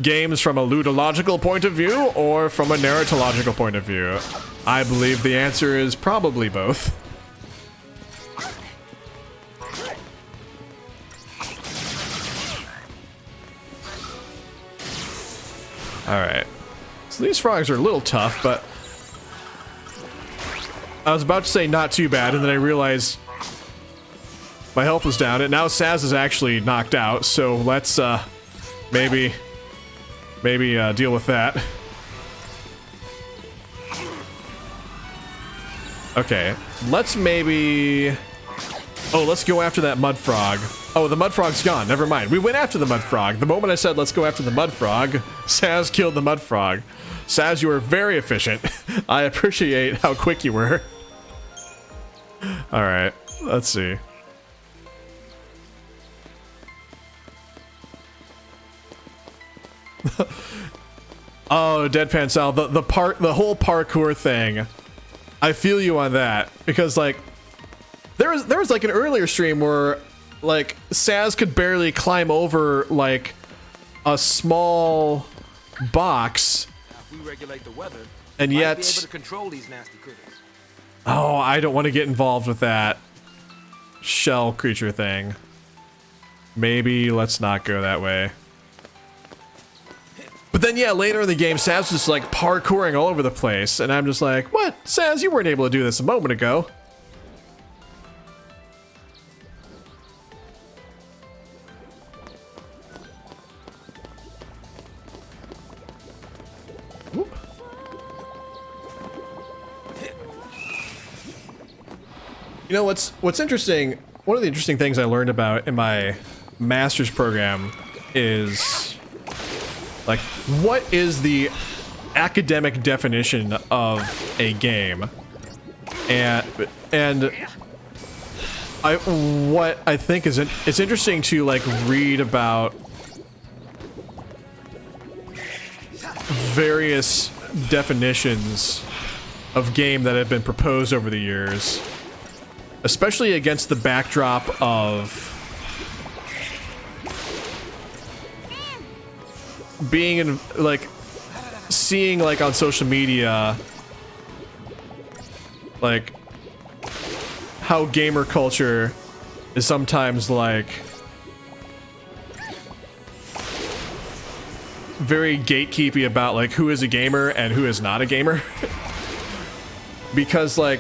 games from a ludological point of view or from a narratological point of view? I believe the answer is probably both. Alright. So these frogs are a little tough, but I was about to say not too bad, and then I realized my health was down, and now Sazh is actually knocked out, so let's maybe deal with that. Okay, let's maybe... Oh, let's go after that mud frog. Oh, the mud frog's gone. Never mind. We went after the mud frog. The moment I said let's go after the mud frog, Sazh killed the mud frog. Sazh, you were very efficient. I appreciate how quick you were. Alright, let's see. Oh, Deadpan Sal, the whole parkour thing. I feel you on that, because like there was like an earlier stream where like Sazh could barely climb over like a small box, Now, if we regulate the weather, and we might yet be able to control these nasty critters. Oh, I don't want to get involved with that shell creature thing. Maybe let's not go that way. But then, yeah, later in the game, Sazh just like parkouring all over the place, and I'm just like, what? Sazh, you weren't able to do this a moment ago. Whoop. You know what's interesting? One of the interesting things I learned about in my master's program is like, what is the academic definition of a game? And what I think is it's interesting to like read about various definitions of game that have been proposed over the years, especially against the backdrop of being in, like, seeing, like, on social media, like, how gamer culture is sometimes, like, very gatekeepy about, like, who is a gamer and who is not a gamer. Because, like,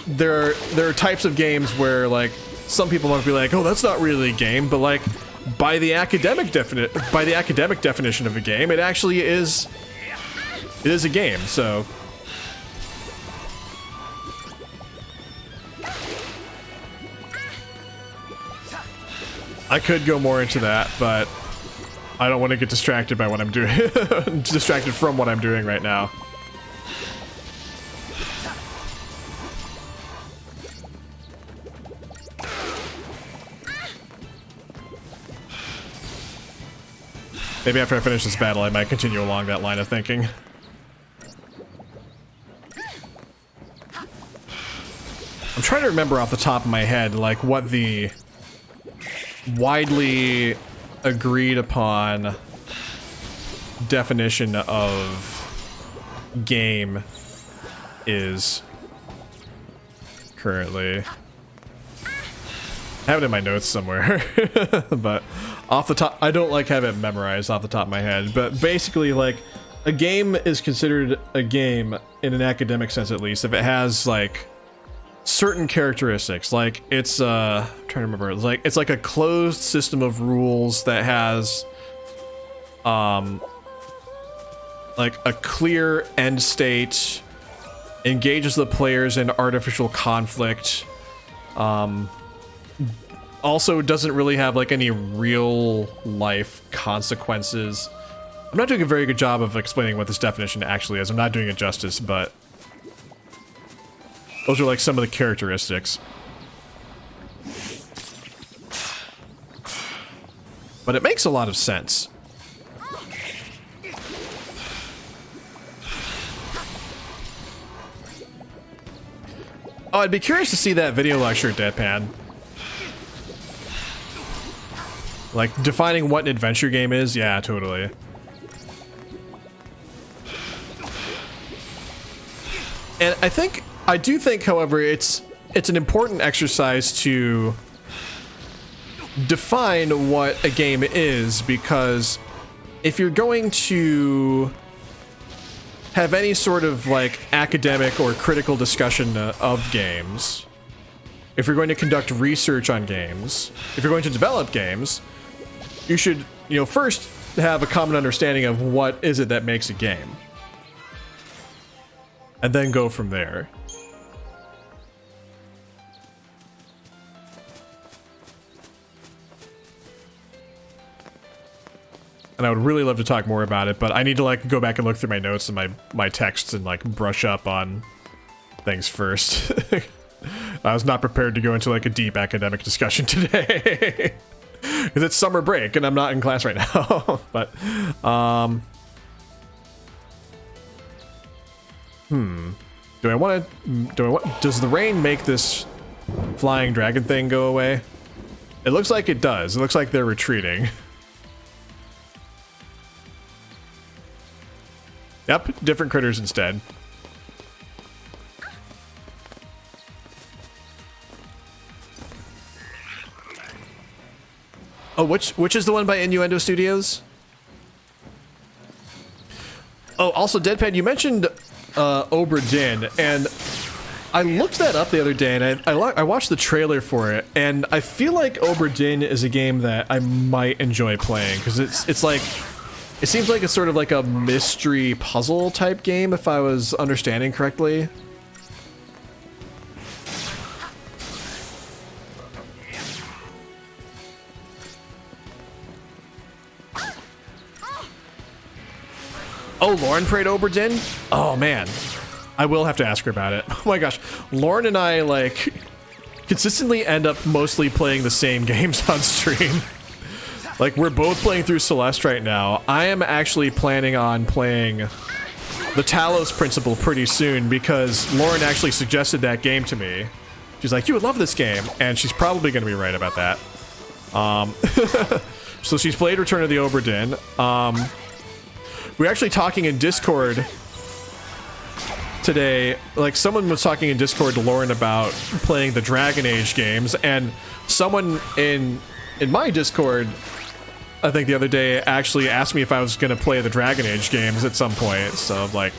there are types of games where, like, some people might be like, oh, that's not really a game, but, like, by the academic definition of a game, it actually is. It is a game. So I could go more into that, but I don't want to get distracted by what I'm doing. Distracted from what I'm doing right now. Maybe after I finish this battle, I might continue along that line of thinking. I'm trying to remember off the top of my head, like, what the widely agreed upon definition of game is currently. I have it in my notes somewhere, but off the top, I don't like have it memorized off the top of my head, but basically, like, a game is considered a game in an academic sense, at least, if it has, like, certain characteristics. Like, it's I'm trying to remember, it's like a closed system of rules that has like a clear end state, engages the players in artificial conflict, also doesn't really have like any real life consequences. I'm not doing a very good job of explaining what this definition actually is. I'm not doing it justice, but those are like some of the characteristics. But it makes a lot of sense. Oh, I'd be curious to see that video lecture, Deadpan. Like, defining what an adventure game is? Yeah, totally. And I do think, however, it's an important exercise to define what a game is, because if you're going to have any sort of, like, academic or critical discussion of games, if you're going to conduct research on games, if you're going to develop games, you should, you know, first have a common understanding of what is it that makes a game. And then go from there. And I would really love to talk more about it, but I need to, like, go back and look through my notes and my texts and, like, brush up on things first. I was not prepared to go into, like, a deep academic discussion today. Because it's summer break and I'm not in class right now. But, does the rain make this flying dragon thing go away? It looks like it does. It looks like they're retreating. Yep, different critters instead. Oh, which is the one by Innuendo Studios? Oh, also, Deadpan, you mentioned Obra Dinn, and I looked that up the other day, and I watched the trailer for it, and I feel like Obra Dinn is a game that I might enjoy playing, because it's like, it seems like it's sort of like a mystery puzzle type game, if I was understanding correctly. Oh, Lauren played Obra Dinn? Oh, man. I will have to ask her about it. Oh my gosh. Lauren and I, like, consistently end up mostly playing the same games on stream. Like, we're both playing through Celeste right now. I am actually planning on playing the Talos Principle pretty soon because Lauren actually suggested that game to me. She's like, you would love this game. And she's probably going to be right about that. So she's played Return of the Obra Dinn. We were actually talking in Discord today, like someone was talking in Discord to Lauren about playing the Dragon Age games, and someone in my Discord, I think the other day, actually asked me if I was going to play the Dragon Age games at some point, so I'm like...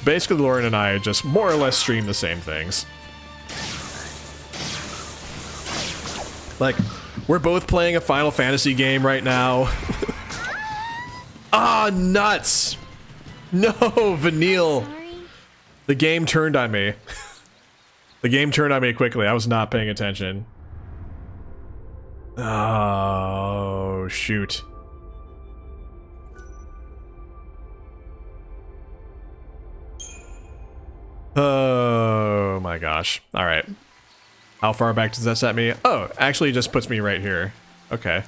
Basically, Lauren and I just more or less stream the same things. Like, we're both playing a Final Fantasy game right now. Ah, nuts! No, Vanille. Sorry. The game turned on me. The game turned on me quickly. I was not paying attention. Oh, shoot. Oh my gosh. All right. How far back does that set me? Oh, actually it just puts me right here. Okay.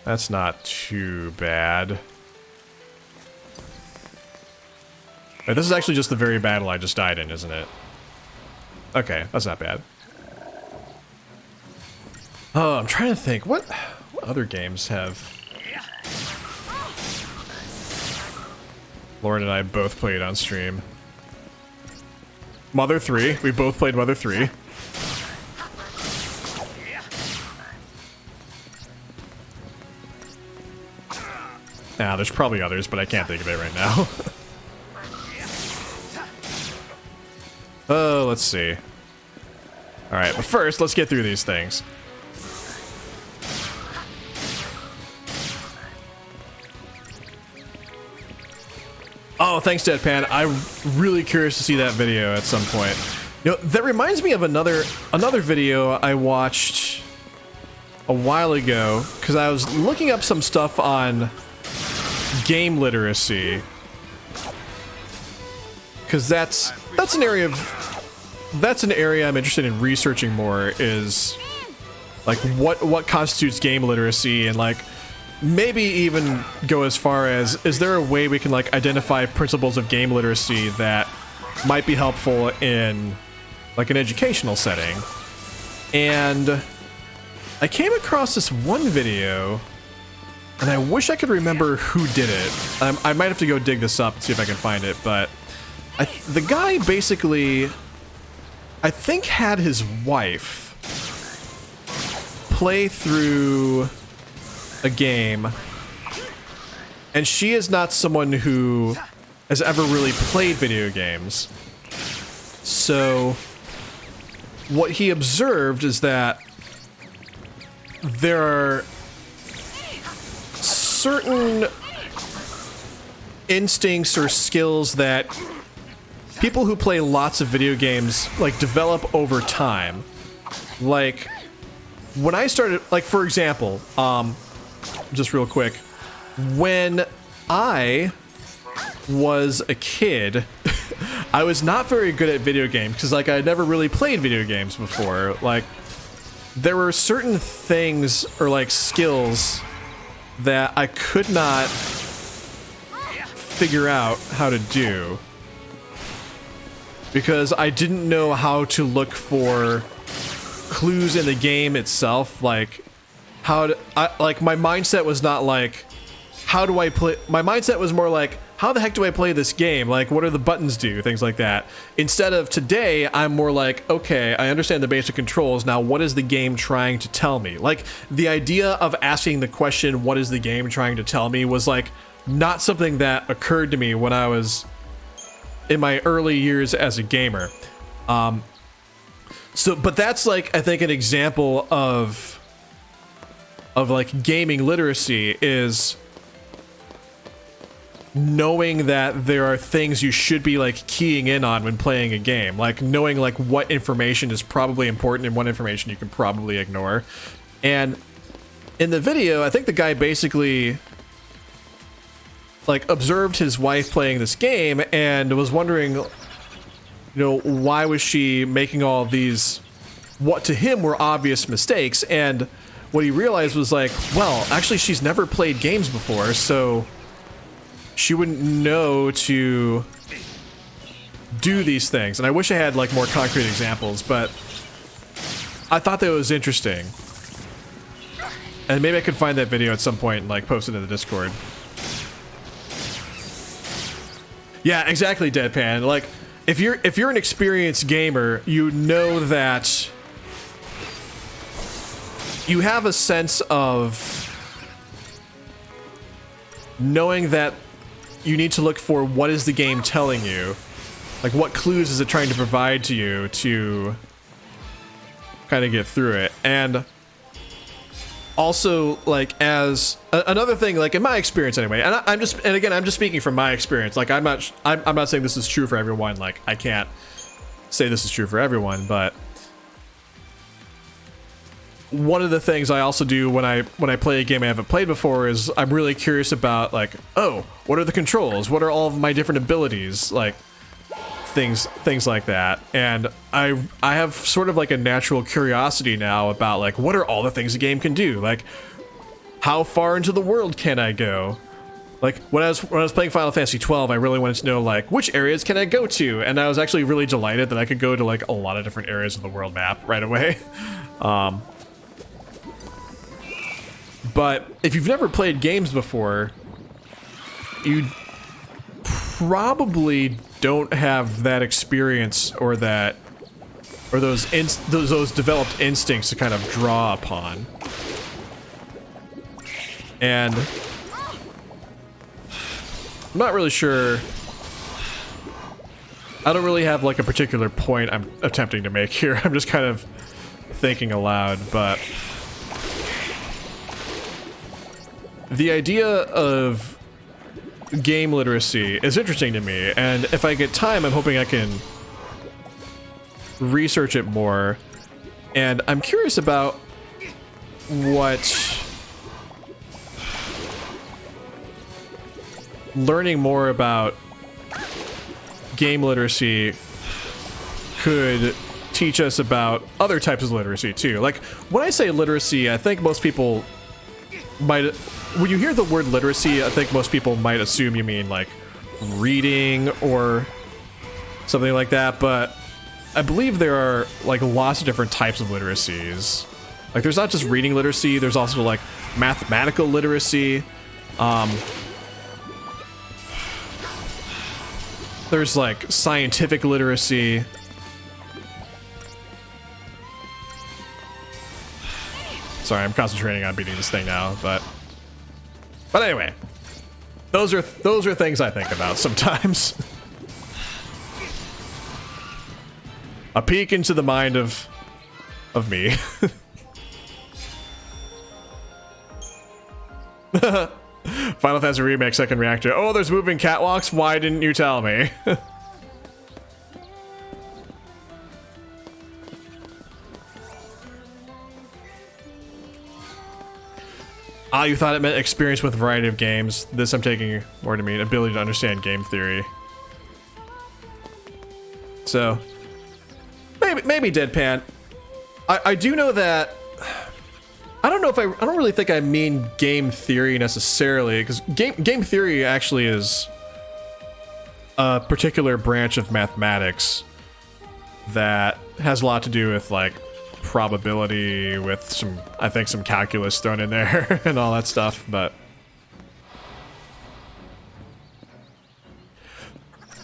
That's not too bad. Wait, this is actually just the very battle I just died in, isn't it? Okay, that's not bad. Oh, I'm trying to think. What other games have... Lauren and I both played on stream. Mother 3. We both played Mother 3. Nah, there's probably others, but I can't think of it right now. Oh, let's see. Alright, but first, let's get through these things. Oh, thanks, Deadpan. I'm really curious to see that video at some point. You know, that reminds me of another video I watched a while ago, because I was looking up some stuff on game literacy. Because that's an area I'm interested in researching more, is like what constitutes game literacy, and like maybe even go as far as, is there a way we can like identify principles of game literacy that might be helpful in like an educational setting. And I came across this one video, and I wish I could remember who did it. I might have to go dig this up and see if I can find it, but the guy basically, I think, had his wife play through a game, and she is not someone who has ever really played video games. So what he observed is that there are certain instincts or skills that people who play lots of video games like develop over time. Like when I started, like for example, just real quick, when I was a kid, I was not very good at video games because like I had never really played video games before. Like there were certain things or like skills that I could not figure out how to do because I didn't know how to look for clues in the game itself. Like how to, like my mindset was not like, how do I play? My mindset was more like, how the heck do I play this game? Like, what do the buttons do? Things like that. Instead of today, I'm more like, okay, I understand the basic controls. Now, what is the game trying to tell me? Like, the idea of asking the question, what is the game trying to tell me, was like not something that occurred to me when I was in my early years as a gamer. But that's like, I think, an example of like gaming literacy is knowing that there are things you should be like keying in on when playing a game, like knowing like what information is probably important and what information you can probably ignore. And in the video, I think the guy basically like observed his wife playing this game and was wondering, you know, why was she making all these what to him were obvious mistakes. And what he realized was like, well, actually she's never played games before, so she wouldn't know to do these things. And I wish I had like more concrete examples, but I thought that was interesting. And maybe I could find that video at some point and like post it in the Discord. Yeah, exactly, Deadpan. Like, if you're an experienced gamer, you know that you have a sense of knowing that you need to look for what is the game telling you. Like, what clues is it trying to provide to you to kind of get through it. And also, like, as another thing, like in my experience anyway, and I'm just speaking from my experience. Like, I'm not saying this is true for everyone. Like, I can't say this is true for everyone, but one of the things I also do when I play a game I haven't played before is I'm really curious about, like, oh, what are the controls? What are all of my different abilities? Like, things like that. And I have sort of like a natural curiosity now about, like, what are all the things the game can do? Like, how far into the world can I go? Like, when I was playing Final Fantasy XII, I really wanted to know, like, which areas can I go to? And I was actually really delighted that I could go to, like, a lot of different areas of the world map right away. But if you've never played games before, you probably don't have that experience or those developed instincts to kind of draw upon. And I'm not really sure. I don't really have like a particular point I'm attempting to make here. I'm just kind of thinking aloud, but the idea of game literacy is interesting to me, and if I get time, I'm hoping I can research it more. And I'm curious about what learning more about game literacy could teach us about other types of literacy too. Like, when I say literacy, I think most people might, when you hear the word literacy, I think most people might assume you mean like reading or something like that, but I believe there are like lots of different types of literacies. Like, there's not just reading literacy, there's also like mathematical literacy. There's like scientific literacy. Sorry, I'm concentrating on beating this thing now, but anyway, those are things I think about sometimes. A peek into the mind of me. Final Fantasy Remake Second Reactor. Oh, there's moving catwalks? Why didn't you tell me? Ah, you thought it meant experience with a variety of games. This I'm taking more to mean ability to understand game theory. So, maybe Deadpan. I do know that. I don't know if I don't really think I mean game theory necessarily, because game theory actually is a particular branch of mathematics that has a lot to do with like probability, with some, I think, some calculus thrown in there and all that stuff. But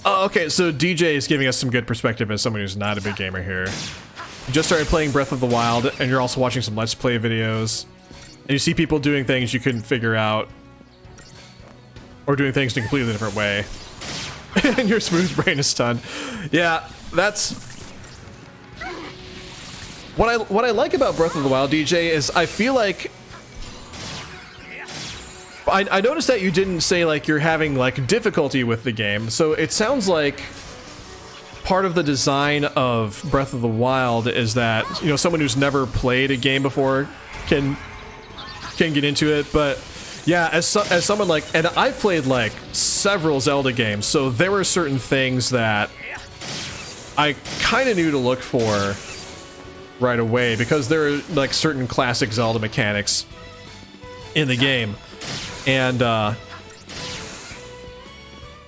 Oh, okay, so DJ is giving us some good perspective as someone who's not a big gamer here. You just started playing Breath of the Wild, and you're also watching some Let's Play videos, and you see people doing things you couldn't figure out, or doing things in a completely different way, and your smooth brain is stunned. Yeah, that's... What I like about Breath of the Wild, DJ, is I feel like... I noticed that you didn't say, like, you're having, like, difficulty with the game, so it sounds like part of the design of Breath of the Wild is that, you know, someone who's never played a game before can get into it, but yeah, as someone like, and I've played, like, several Zelda games, so there were certain things that I kind of knew to look for right away, because there are, like, certain classic Zelda mechanics in the game. And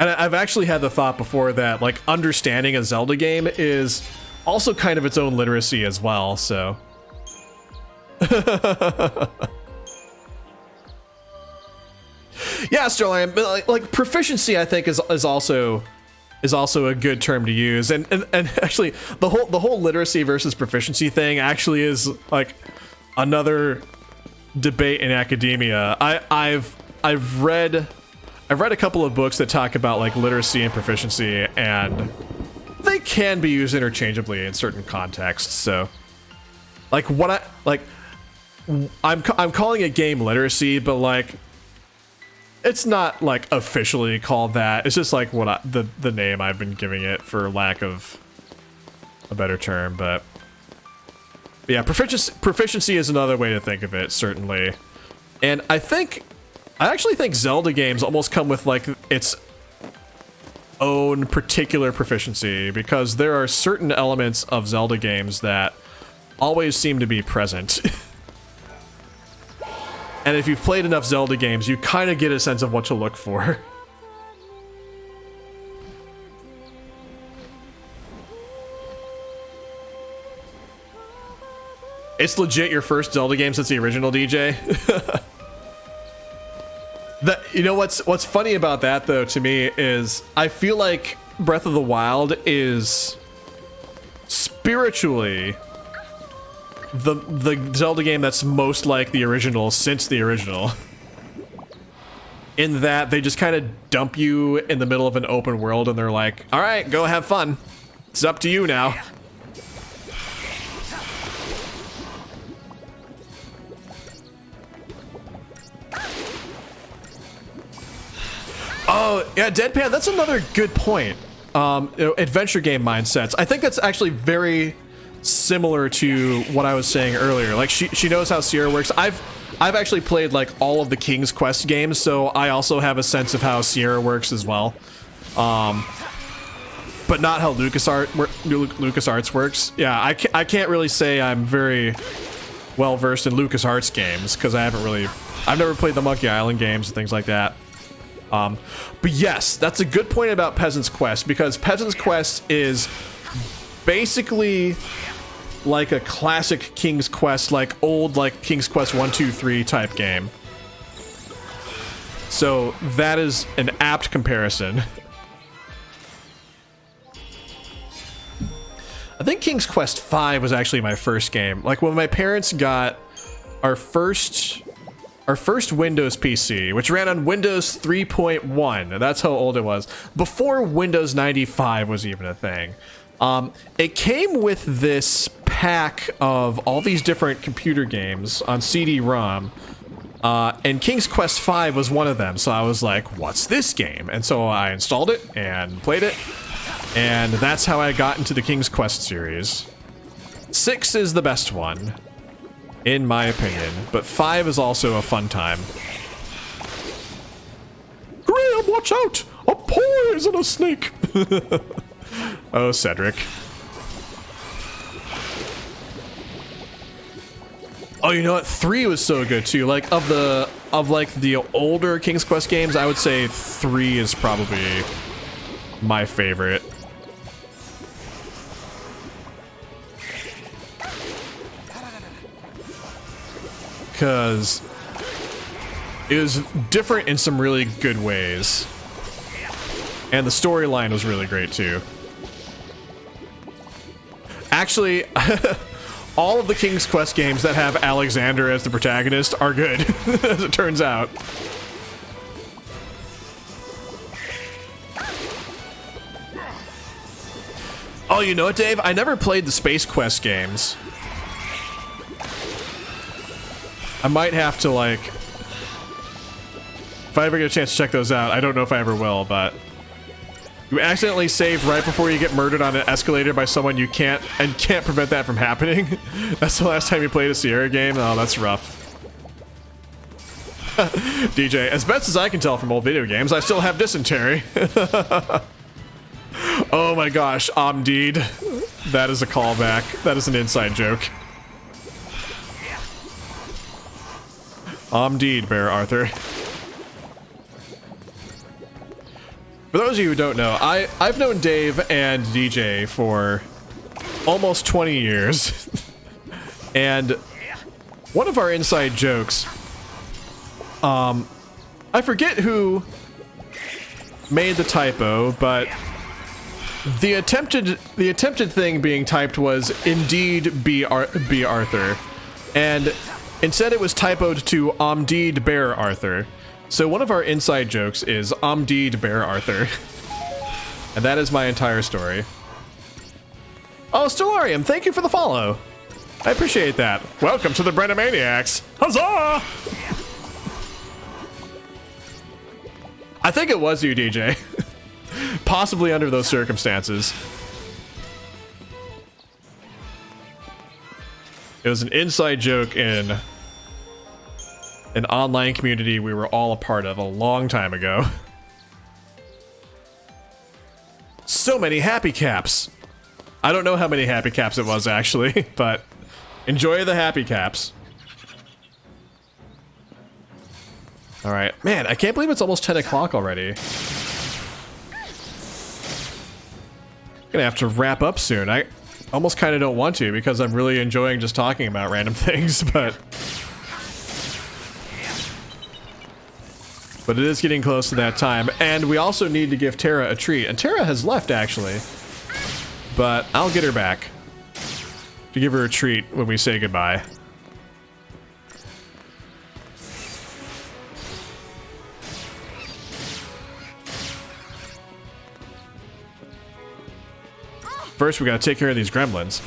I've actually had the thought before that, like, understanding a Zelda game is also kind of its own literacy as well, so. Yeah, Sterling, like proficiency I think is also a good term to use. And actually the whole literacy versus proficiency thing actually is like another debate in academia. I've read a couple of books that talk about like literacy and proficiency, and they can be used interchangeably in certain contexts. So, like I'm calling it game literacy, but like it's not like officially called that. It's just like what the name I've been giving it for lack of a better term. But yeah, proficiency is another way to think of it, certainly. And I actually think Zelda games almost come with like its own particular proficiency, because there are certain elements of Zelda games that always seem to be present. And if you've played enough Zelda games, you kind of get a sense of what to look for. It's legit your first Zelda game since the original, DJ. You know what's funny about that though to me is I feel like Breath of the Wild is spiritually the Zelda game that's most like the original since the original. In that they just kind of dump you in the middle of an open world and they're like, all right, go have fun. It's up to you now. Oh, yeah, Deadpan, that's another good point. You know, adventure game mindsets. I think that's actually very similar to what I was saying earlier. Like, she knows how Sierra works. I've actually played, like, all of the King's Quest games, so I also have a sense of how Sierra works as well. But not how LucasArts works. Yeah, I can't really say I'm very well-versed in LucasArts games, because I've never played the Monkey Island games and things like that. But yes, that's a good point about Peasant's Quest, because Peasant's Quest is basically like a classic King's Quest, like old like King's Quest 1, 2, 3 type game. So that is an apt comparison. I think King's Quest V was actually my first game. Like when my parents got our first Windows PC, which ran on Windows 3.1. That's how old it was. Before Windows 95 was even a thing. It came with this pack of all these different computer games on CD-ROM, and King's Quest V was one of them. So I was like, what's this game? And so I installed it and played it, and that's how I got into the King's Quest series. 6 is the best one, in my opinion, but 5 is also a fun time. Graham, watch out! A poisonous snake! Oh, Cedric. Oh, you know what? 3 was so good too. Like of the older King's Quest games, I would say 3 is probably my favorite. Because it was different in some really good ways. And the storyline was really great too. Actually, all of the King's Quest games that have Alexander as the protagonist are good, as it turns out. Oh, you know what, Dave? I never played the Space Quest games. I might have to, like... If I ever get a chance to check those out, I don't know if I ever will, but... You accidentally save right before you get murdered on an escalator by someone you can't prevent that from happening. That's the last time you played a Sierra game? Oh, that's rough. DJ, as best as I can tell from old video games, I still have dysentery. Oh my gosh, Omdeed. That is a callback. That is an inside joke. Omdeed, Bear Arthur. For those of you who don't know, I've known Dave and DJ for almost 20 years. And one of our inside jokes, I forget who made the typo, but the attempted thing being typed was indeed B Arthur, and instead it was typoed to Omdeed Bear Arthur. So one of our inside jokes is Omdeed Bear Arthur, and that is my entire story. Oh, Stellarium, thank you for the follow. I appreciate that. Welcome to the Brennomaniacs. Huzzah! I think it was you, DJ. Possibly under those circumstances. It was an inside joke in an online community we were all a part of a long time ago. So many happy caps. I don't know how many happy caps it was actually, but enjoy the happy caps. All right, man, I can't believe it's almost 10 o'clock already. Gonna have to wrap up soon. I almost kind of don't want to because I'm really enjoying just talking about random things, but it is getting close to that time, and we also need to give Tara a treat, and Tara has left actually, but I'll get her back to give her a treat when we say goodbye. First, we gotta take care of these gremlins.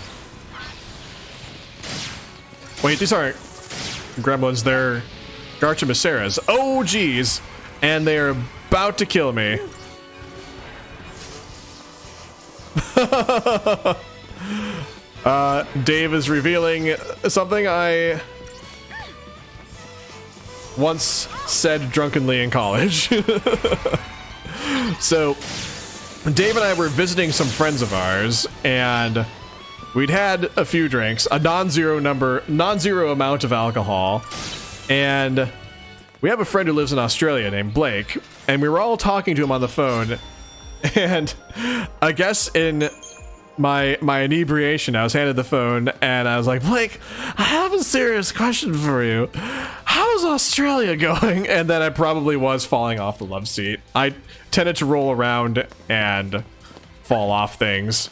Wait, these aren't gremlins, they're Garchamaceras. Oh, geez. And they're about to kill me. Dave is revealing something I once said drunkenly in college. So, Dave and I were visiting some friends of ours, and we'd had a few drinks, a non-zero amount of alcohol, and we have a friend who lives in Australia named Blake, and we were all talking to him on the phone, and I guess in my inebriation, I was handed the phone, and I was like, Blake, I have a serious question for you. How's Australia going? And then I probably was falling off the love seat. I tended to roll around and fall off things.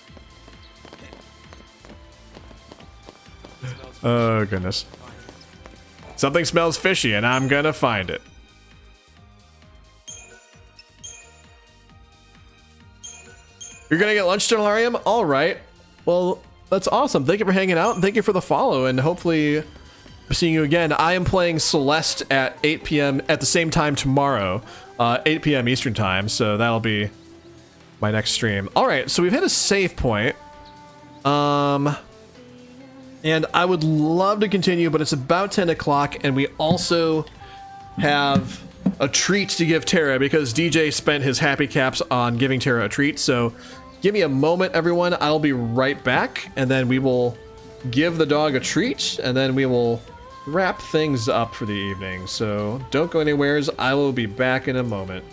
Oh, goodness. Something smells fishy, and I'm gonna find it. You're gonna get lunch, Stellarium? Alright. Well, that's awesome. Thank you for hanging out, and thank you for the follow, and hopefully seeing you again. I am playing Celeste at 8 p.m. at the same time tomorrow, 8 p.m. Eastern time, so that'll be my next stream. Alright, so we've hit a save point. And I would love to continue, but it's about 10 o'clock, and we also have a treat to give Tara because DJ spent his happy caps on giving Tara a treat. So give me a moment, everyone. I'll be right back, and then we will give the dog a treat, and then we will wrap things up for the evening. So don't go anywheres. I will be back in a moment.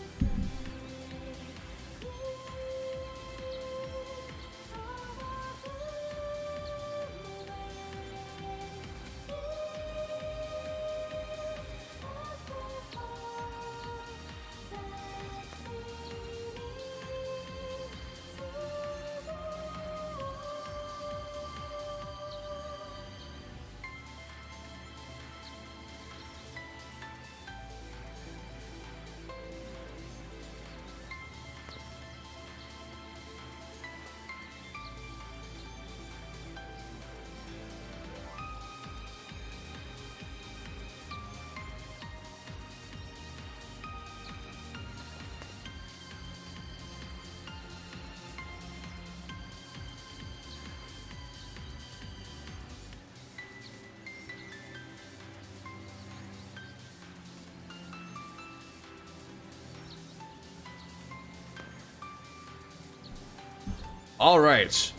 All right.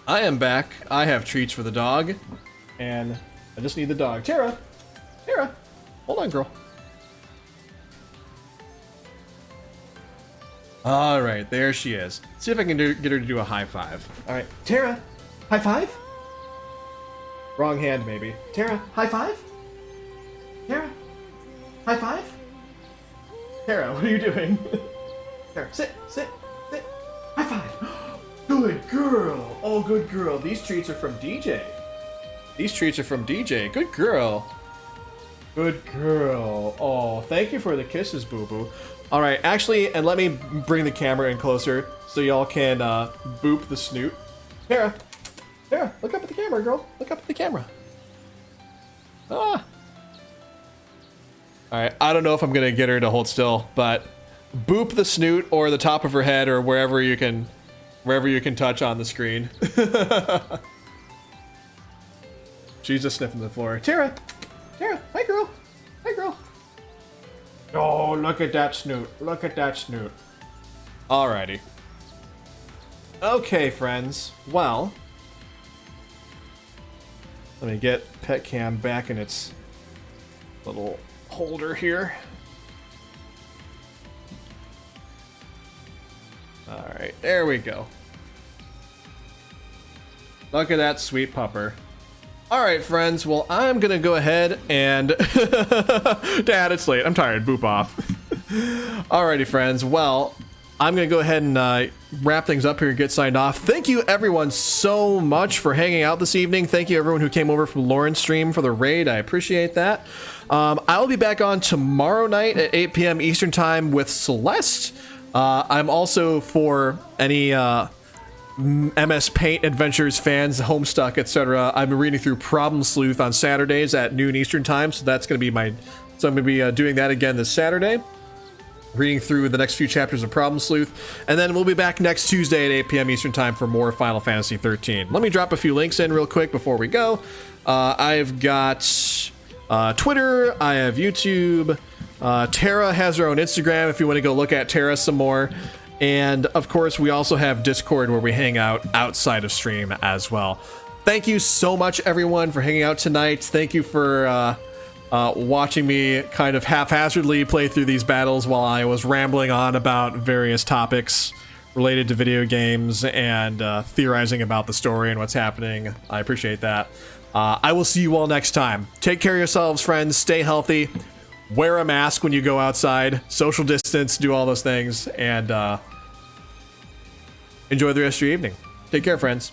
I am back. I have treats for the dog. And I just need the dog. Tara! Tara! Hold on, girl. All right, there she is. See if I can get her to do a high five. All right, Tara, high five? Wrong hand, maybe. Tara, high five? Tara, high five? Tara, what are you doing? Tara, sit. High five. Good girl. Oh, good girl. These treats are from DJ. Good girl. Good girl. Oh, thank you for the kisses, boo-boo. All right, actually, and let me bring the camera in closer so y'all can boop the snoot. Tara, look up at the camera, girl. Look up at the camera. Ah. All right, I don't know if I'm gonna get her to hold still, but boop the snoot or the top of her head or wherever you can touch on the screen. She's just sniffing the floor. Tara, hi girl. Oh, look at that snoot. Alrighty. Okay, friends. Well, let me get Pet Cam back in its little holder here. Alright, there we go. Look at that sweet pupper. Alright, friends, well, I'm gonna go ahead and... Dad, it's late. I'm tired. Boop off. Alrighty, friends. Well, I'm gonna go ahead and wrap things up here and get signed off. Thank you, everyone, so much for hanging out this evening. Thank you, everyone who came over from Lauren's stream for the raid. I appreciate that. I'll be back on tomorrow night at 8 p.m. Eastern Time with Celeste. I'm also, for any... MS Paint Adventures fans, Homestuck, etc. I've been reading through Problem Sleuth on Saturdays at noon Eastern Time, so that's going to be I'm going to be doing that again this Saturday, reading through the next few chapters of Problem Sleuth, and then we'll be back next Tuesday at 8 p.m. Eastern Time for more Final Fantasy XIII. Let me drop a few links in real quick before we go. I've got Twitter, I have YouTube, Tara has her own Instagram if you want to go look at Tara some more. And, of course, we also have Discord where we hang out outside of stream as well. Thank you so much, everyone, for hanging out tonight. Thank you for watching me kind of haphazardly play through these battles while I was rambling on about various topics related to video games and theorizing about the story and what's happening. I appreciate that. I will see you all next time. Take care of yourselves, friends. Stay healthy. Wear a mask when you go outside. Social distance. Do all those things. And enjoy the rest of your evening. Take care, friends.